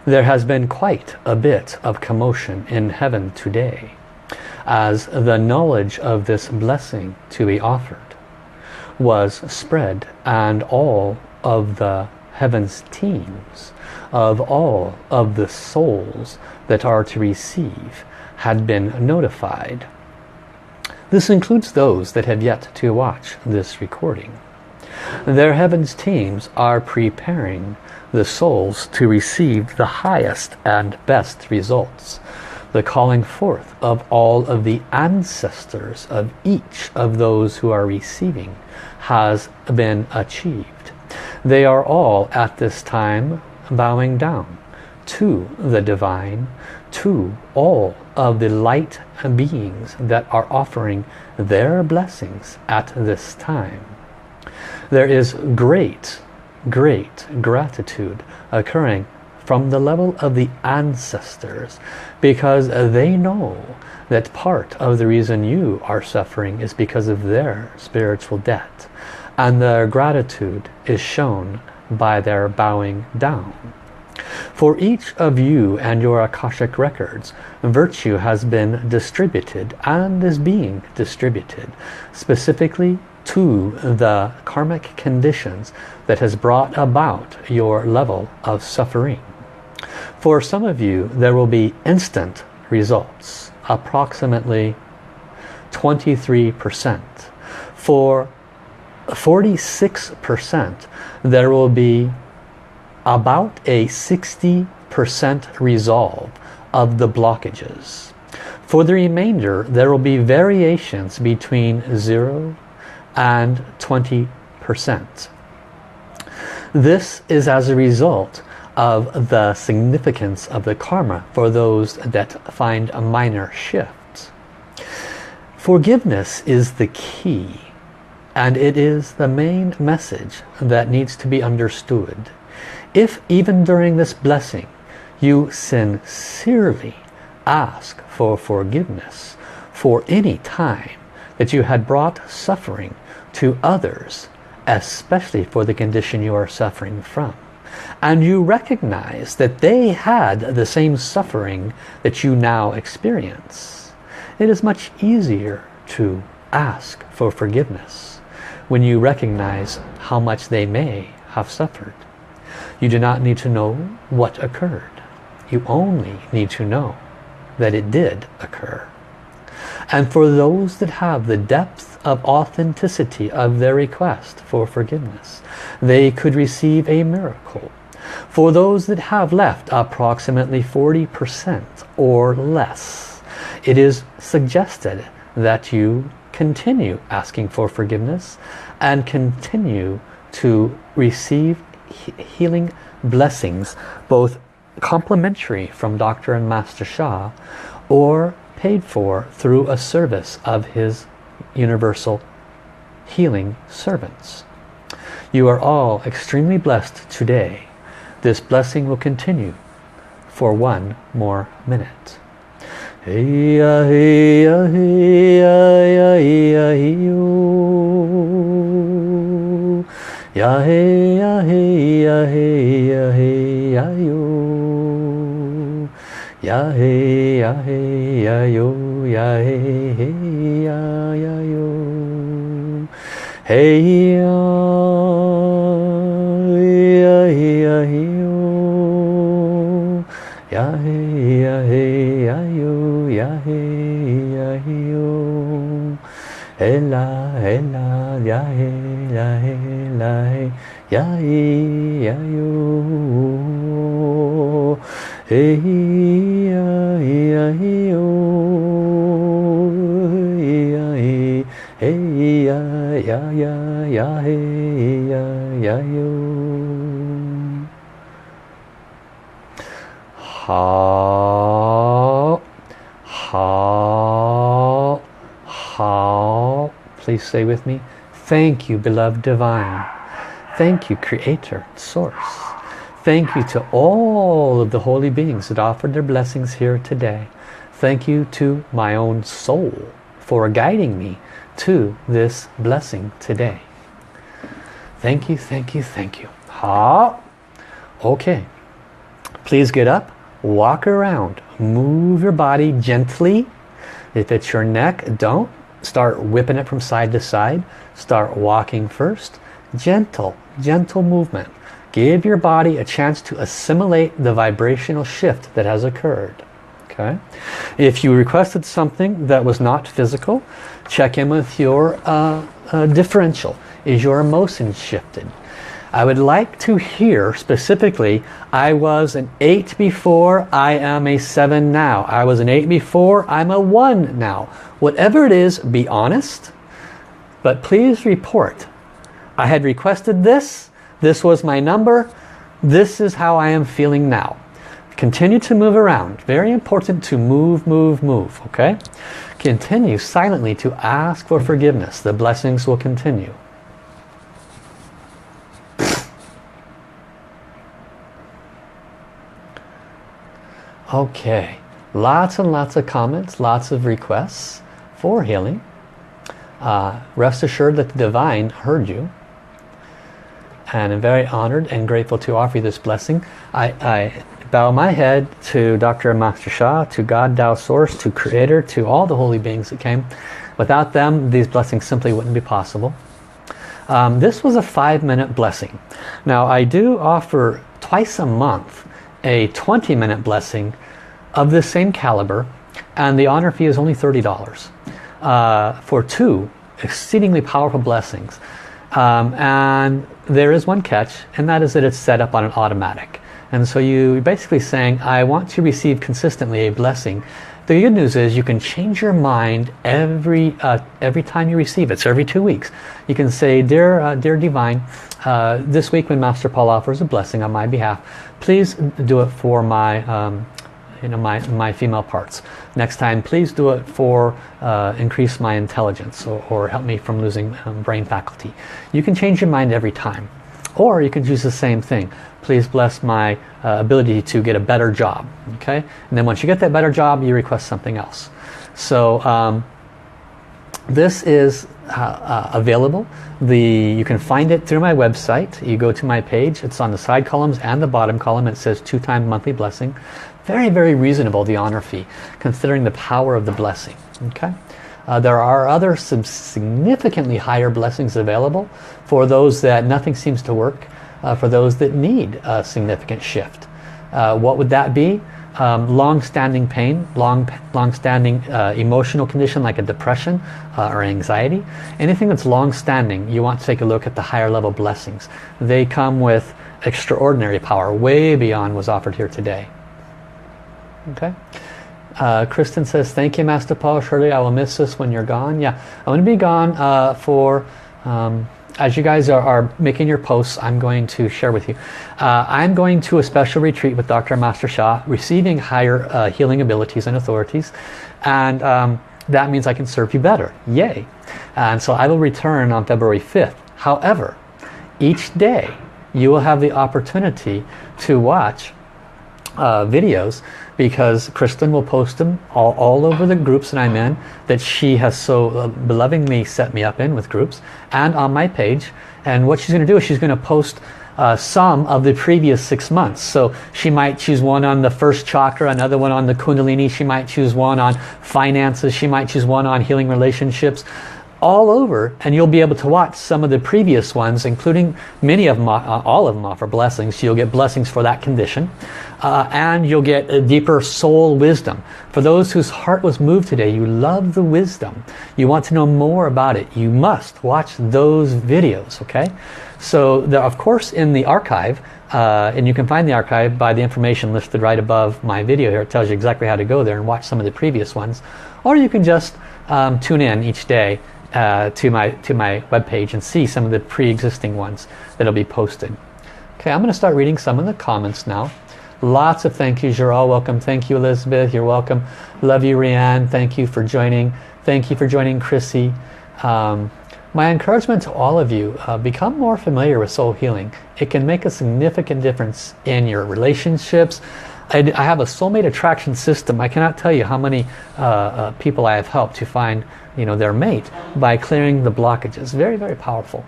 There has been quite a bit of commotion in heaven today, as the knowledge of this blessing to be offered was spread, and all of the heavens teams of all of the souls that are to receive had been notified. This includes those that have yet to watch this recording. Their heavens teams are preparing the souls to receive the highest and best results. The calling forth of all of the ancestors of each of those who are receiving has been achieved. They are all at this time bowing down to the divine, to all of the light beings that are offering their blessings at this time. There is great gratitude occurring from the level of the ancestors, because they know that part of the reason you are suffering is because of their spiritual debt, and their gratitude is shown by their bowing down. For each of you and your Akashic Records, virtue has been distributed and is being distributed specifically to the karmic conditions that has brought about your level of suffering. For some of you, there will be instant results, approximately 23%. For 46%, there will be about a 60% resolve of the blockages. For the remainder, there will be variations between 0 and 20%. This is as a result of the significance of the karma for those that find a minor shift. Forgiveness is the key, and it is the main message that needs to be understood. If even during this blessing you sincerely ask for forgiveness for any time that you had brought suffering to others, especially for the condition you are suffering from, and you recognize that they had the same suffering that you now experience, it is much easier to ask for forgiveness when you recognize how much they may have suffered. You do not need to know what occurred. You only need to know that it did occur. And for those that have the depth of authenticity of their request for forgiveness, they could receive a miracle. For those that have left approximately 40% or less, it is suggested that you continue asking for forgiveness and continue to receive healing blessings, both complimentary from Dr. and Master Sha or paid for through a service of his universal healing servants. You are all extremely blessed today. This blessing will continue for 1 more minute. Hey ya, hey ya, hey ya, ya, ya, yo. Ya hey ya, hey ya, hey ya, hey ya, yo. Ya hey ya, hey ya, yo. Ya hey, hey ya, ya, yo. Hey ya, ya, ya, yo. Ya hey ya, hey ya, yo. Ya hey ya, yo. Ella, ella, ya hey, la hey, la hey. Ya hey ya, yo. Hey ya, ya, yo. Ya hey, hey ya, ya, ya, ya hey ya, ya, yo. How, how, how. Please say with me. Thank you, beloved divine. Thank you, Creator, Source. Thank you to all of the holy beings that offered their blessings here today. Thank you to my own soul for guiding me to this blessing today. Thank you, thank you, thank you. Ha. Okay. Please get up, walk around, move your body gently. If it's your neck, don't start whipping it from side to side. Start walking first. Gentle, gentle movement. Give your body a chance to assimilate the vibrational shift that has occurred. Okay. If you requested something that was not physical, check in with your differential. Is your emotion shifted? I would like to hear specifically, I was an 8 before, I am a 7 now. I was an 8 before, I'm a 1 now. Whatever it is, be honest, but please report. I had requested this, this was my number, this is how I am feeling now. Continue to move around. Very important to move, move, move, okay? Continue silently to ask for forgiveness. The blessings will continue. Okay, lots and lots of comments, lots of requests for healing. Rest assured that the Divine heard you. And I'm very honored and grateful to offer you this blessing. I bow my head to Dr. and Master Sha, to God, Tao, Source, to Creator, to all the holy beings that came. Without them, these blessings simply wouldn't be possible. This was a 5-minute blessing. Now, I do offer twice a month a 20-minute blessing of the same caliber, and the honor fee is only $30 for 2 exceedingly powerful blessings. And there is one catch, and that is that it's set up on an automatic. And so you're basically saying, I want to receive consistently a blessing. The good news is you can change your mind every time you receive it. So every 2 weeks. You can say, Dear Divine, this week when Master Paul offers a blessing on my behalf, please do it for my my female parts. Next time, please do it for increase my intelligence or help me from losing brain faculty. You can change your mind every time. Or you can choose the same thing. Please bless my ability to get a better job. Okay? And then once you get that better job, you request something else. So this is available. You can find it through my website. You go to my page. It's on the side columns and the bottom column. It says 2-time monthly blessing. Very, very reasonable, the honor fee, considering the power of the blessing. Okay. There are other significantly higher blessings available for those that nothing seems to work, for those that need a significant shift. What would that be? Long-standing pain, long-standing emotional condition like a depression or anxiety. Anything that's long-standing, you want to take a look at the higher level blessings. They come with extraordinary power, way beyond what's offered here today. Okay. Kristen says, thank you, Master Paul. Surely I will miss this when you're gone. Yeah, I'm going to be gone as you guys are making your posts, I'm going to share with you. I'm going to a special retreat with Dr. Master Sha, receiving higher healing abilities and authorities. And that means I can serve you better. Yay. And so I will return on February 5th. However, each day you will have the opportunity to watch videos, because Kristen will post them all over the groups that I'm in, that she has so belovingly set me up in with groups, and on my page. And what she's going to do is she's going to post some of the previous 6 months. So she might choose one on the first chakra, another one on the Kundalini, she might choose one on finances, she might choose one on healing relationships, all over, and you'll be able to watch some of the previous ones, including many of them, all of them offer blessings. You'll get blessings for that condition, and you'll get a deeper soul wisdom. For those whose heart was moved today, you love the wisdom, you want to know more about it, you must watch those videos, okay? So they're of course in the archive, and you can find the archive by the information listed right above my video here. It tells you exactly how to go there and watch some of the previous ones, or you can just tune in each day to my webpage and see some of the pre-existing ones that'll be posted. Okay, I'm going to start reading some of the comments now. Lots of thank yous. You're all welcome. Thank you, Elizabeth. You're welcome. Love you, Rianne. Thank you for joining. Thank you for joining, Chrissy. My encouragement to all of you, become more familiar with soul healing. It can make a significant difference in your relationships. I have a soulmate attraction system. I cannot tell you how many people I have helped to find, their mate by clearing the blockages. Very, very powerful.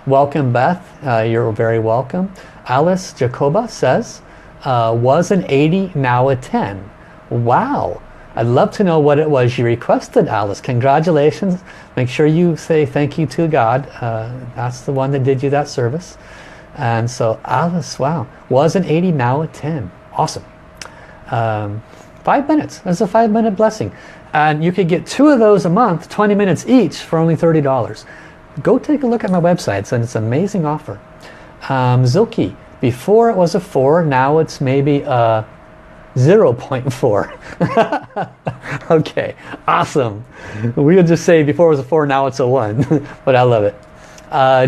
Welcome, Beth. You're very welcome. Alice Jacoba says, was an 80, now a 10. Wow. I'd love to know what it was you requested, Alice. Congratulations. Make sure you say thank you to God. That's the one that did you that service. And so Alice, wow, was an 80, now a 10. Awesome. 5 minutes. That's a 5-minute blessing. And you could get 2 of those a month, 20 minutes each, for only $30. Go take a look at my website. It's an amazing offer. Zilke, before it was a 4, now it's maybe a 0.4. Okay, awesome. We'll just say before it was a 4, now it's a 1. But I love it.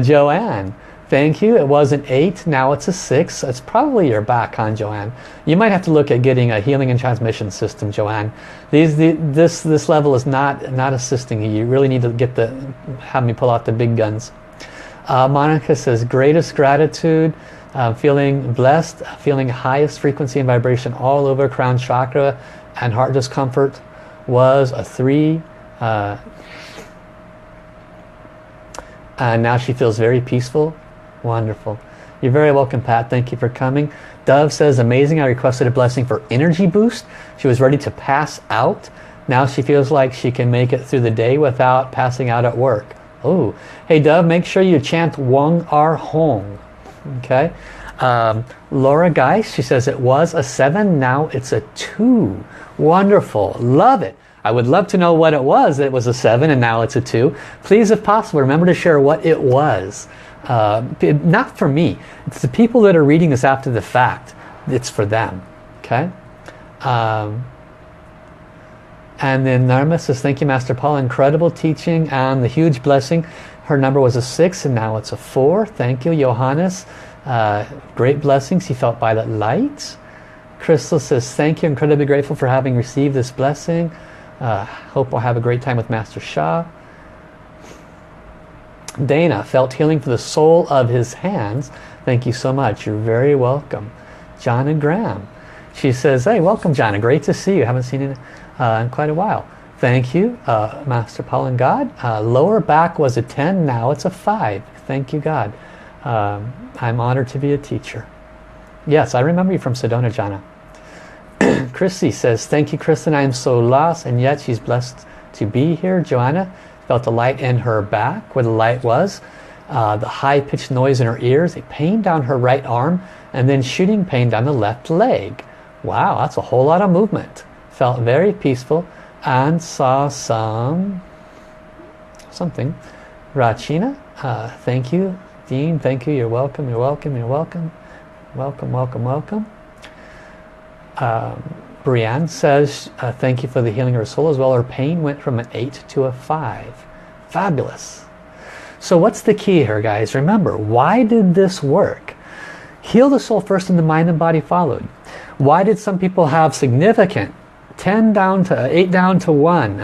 Joanne, thank you. It was an 8, now it's a 6. It's probably your back, huh, Joanne? You might have to look at getting a healing and transmission system, Joanne. This level is not assisting you. You really need to have me pull out the big guns. Monica says, greatest gratitude, feeling blessed, feeling highest frequency and vibration all over crown chakra, and heart discomfort was a 3. And now she feels very peaceful. Wonderful. You're very welcome, Pat. Thank you for coming. Dove says, amazing. I requested a blessing for energy boost. She was ready to pass out. Now she feels like she can make it through the day without passing out at work. Oh, hey Dove, make sure you chant Wang Ar Hong. Okay. Laura Geis, she says it was a 7, now it's a 2. Wonderful. Love it. I would love to know what it was. It was a 7 and now it's a 2. Please, if possible, remember to share what it was. Not for me. It's the people that are reading this after the fact. It's for them. Okay. And then Narma says, thank you, Master Paul. Incredible teaching and the huge blessing. Her number was a 6 and now it's a 4. Thank you, Johannes. Great blessings. He felt by that light. Crystal says, thank you. Incredibly grateful for having received this blessing. Hope we'll have a great time with Master Sha. Dana felt healing for the sole of his hands. Thank you so much. You're very welcome. Jana Graham. She says, hey, welcome, Jana. Great to see you. Haven't seen you in quite a while. Thank you, Master Paul and God. Lower back was a 10, now it's a 5. Thank you, God. I'm honored to be a teacher. Yes, I remember you from Sedona, Jana. Chrissy says, thank you, Kristen. I am so lost, and yet she's blessed to be here. Joanna felt the light in her back, where the light was. The high-pitched noise in her ears, a pain down her right arm, and then shooting pain down the left leg. Wow, that's a whole lot of movement. Felt very peaceful and saw something. Rachina, thank you. Dean, thank you. You're welcome, you're welcome, you're welcome. Welcome, welcome, welcome. Brianne says, thank you for the healing of her soul as well. Her pain went from an 8 to a 5. Fabulous. So what's the key here, guys? Remember, why did this work? Heal the soul first and the mind and body followed. Why did some people have significant 10 down to 8 down to 1,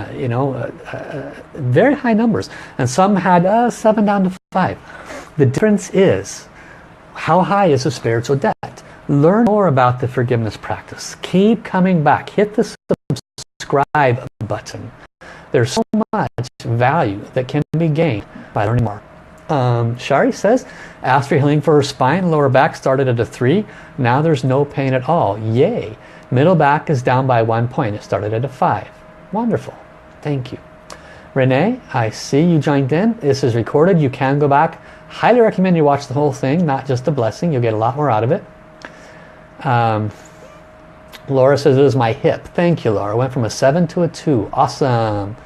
very high numbers, and some had 7 down to 5. The difference is, how high is the spiritual debt? Learn more about the forgiveness practice. Keep coming back. Hit the subscribe button. There's so much value that can be gained by learning more. Shari says, asked for healing for her spine. Lower back started at a 3. Now there's no pain at all. Yay. Middle back is down by 1 point. It started at a 5. Wonderful. Thank you. Renee, I see you joined in. This is recorded. You can go back. Highly recommend you watch the whole thing, not just a blessing. You'll get a lot more out of it. Laura says it was my hip. Thank you, Laura. Went from a 7 to a 2. Awesome.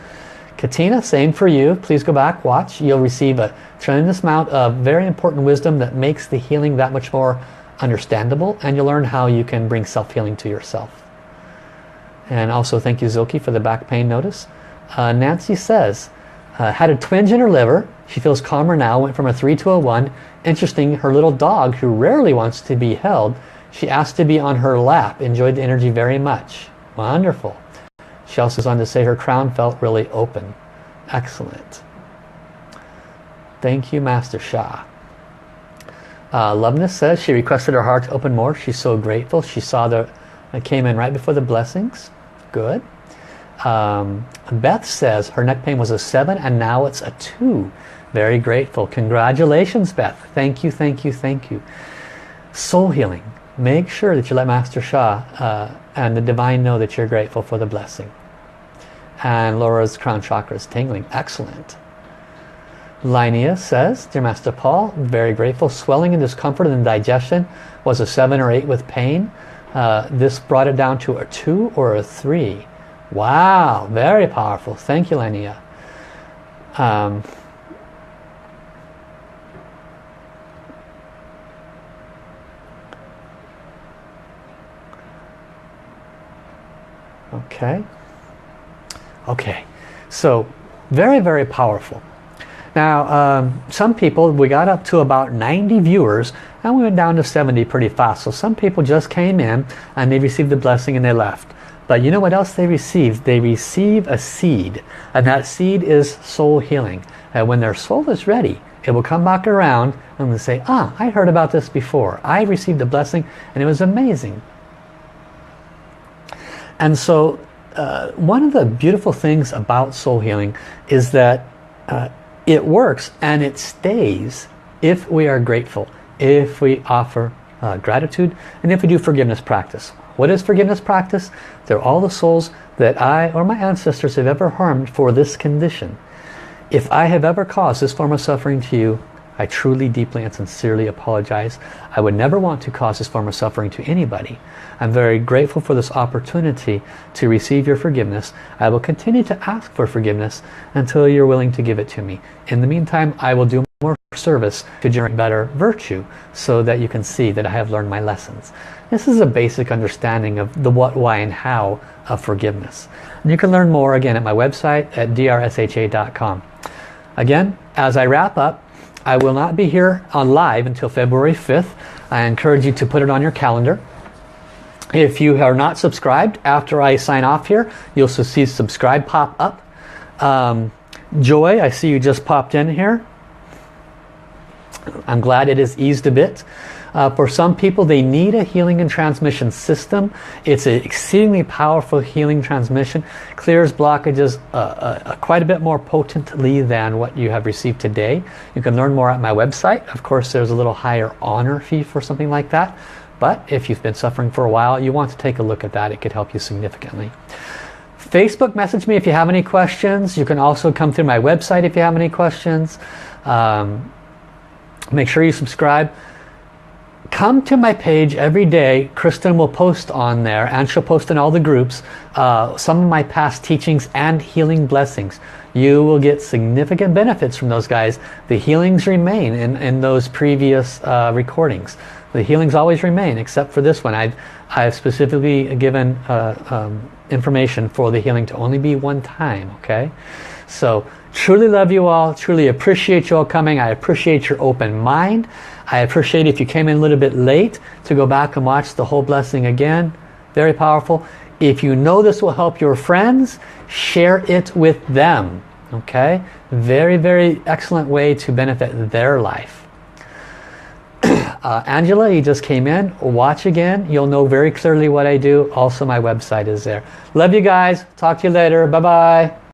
Katina, same for you. Please go back, watch. You'll receive a tremendous amount of very important wisdom that makes the healing that much more understandable, and you'll learn how you can bring self-healing to yourself. And also thank you, Zilke, for the back pain notice. Nancy says, had a twinge in her liver. She feels calmer now, went from a 3 to a 1. Interesting, her little dog, who rarely wants to be held, she asked to be on her lap. Enjoyed the energy very much. Wonderful. She also goes on to say her crown felt really open. Excellent. Thank you, Master Shah. Loveness says she requested her heart to open more. She's so grateful. She saw that it came in right before the blessings. Good. Beth says her neck pain was a 7 and now it's a 2. Very grateful. Congratulations, Beth. Thank you, thank you, thank you. Soul healing. Make sure that you let Master Shah and the Divine know that you're grateful for the blessing. And Laura's crown chakra is tingling. Excellent. Linnea says, dear Master Paul, very grateful. Swelling and discomfort in digestion was a 7 or 8 with pain. This brought it down to a 2 or a 3. Wow, very powerful. Thank you, Linnea. Okay, so very, very powerful. Now, some people, we got up to about 90 viewers and we went down to 70 pretty fast. So some people just came in and they received the blessing and they left. But you know what else they received? They receive a seed, and that seed is soul healing. And when their soul is ready, it will come back around and they'll say, I heard about this before. I received a blessing and it was amazing. And so one of the beautiful things about soul healing is that it works and it stays if we are grateful, if we offer gratitude, and if we do forgiveness practice. What is forgiveness practice? They're all the souls that I or my ancestors have ever harmed for this condition. If I have ever caused this form of suffering to you, I truly, deeply and sincerely apologize. I would never want to cause this form of suffering to anybody. I'm very grateful for this opportunity to receive your forgiveness. I will continue to ask for forgiveness until you're willing to give it to me. In the meantime, I will do more service to generate better virtue so that you can see that I have learned my lessons. This is a basic understanding of the what, why, and how of forgiveness. And you can learn more again at my website at drsha.com. Again, as I wrap up, I will not be here on live until February 5th. I encourage you to put it on your calendar. If you are not subscribed, after I sign off here, you'll see subscribe pop up. Joy, I see you just popped in here. I'm glad it has eased a bit. For some people, they need a healing and transmission system. It's an exceedingly powerful healing transmission. Clears blockages quite a bit more potently than what you have received today. You can learn more at my website. Of course, there's a little higher honor fee for something like that. But if you've been suffering for a while, you want to take a look at that. It could help you significantly. Facebook, message me if you have any questions. You can also come through my website if you have any questions. Make sure you subscribe. Come to my page every day. Kristen will post on there, and she'll post in all the groups, some of my past teachings and healing blessings. You will get significant benefits from those guys. The healings remain in those previous recordings. The healings always remain, except for this one. I've specifically given information for the healing to only be one time, okay? So, truly love you all. Truly appreciate you all coming. I appreciate your open mind. I appreciate if you came in a little bit late to go back and watch the whole blessing again. Very powerful. If you know this will help your friends, share it with them, okay? Very, very excellent way to benefit their life. Angela, you just came in. Watch again. You'll know very clearly what I do. Also, my website is there. Love you guys. Talk to you later. Bye-bye.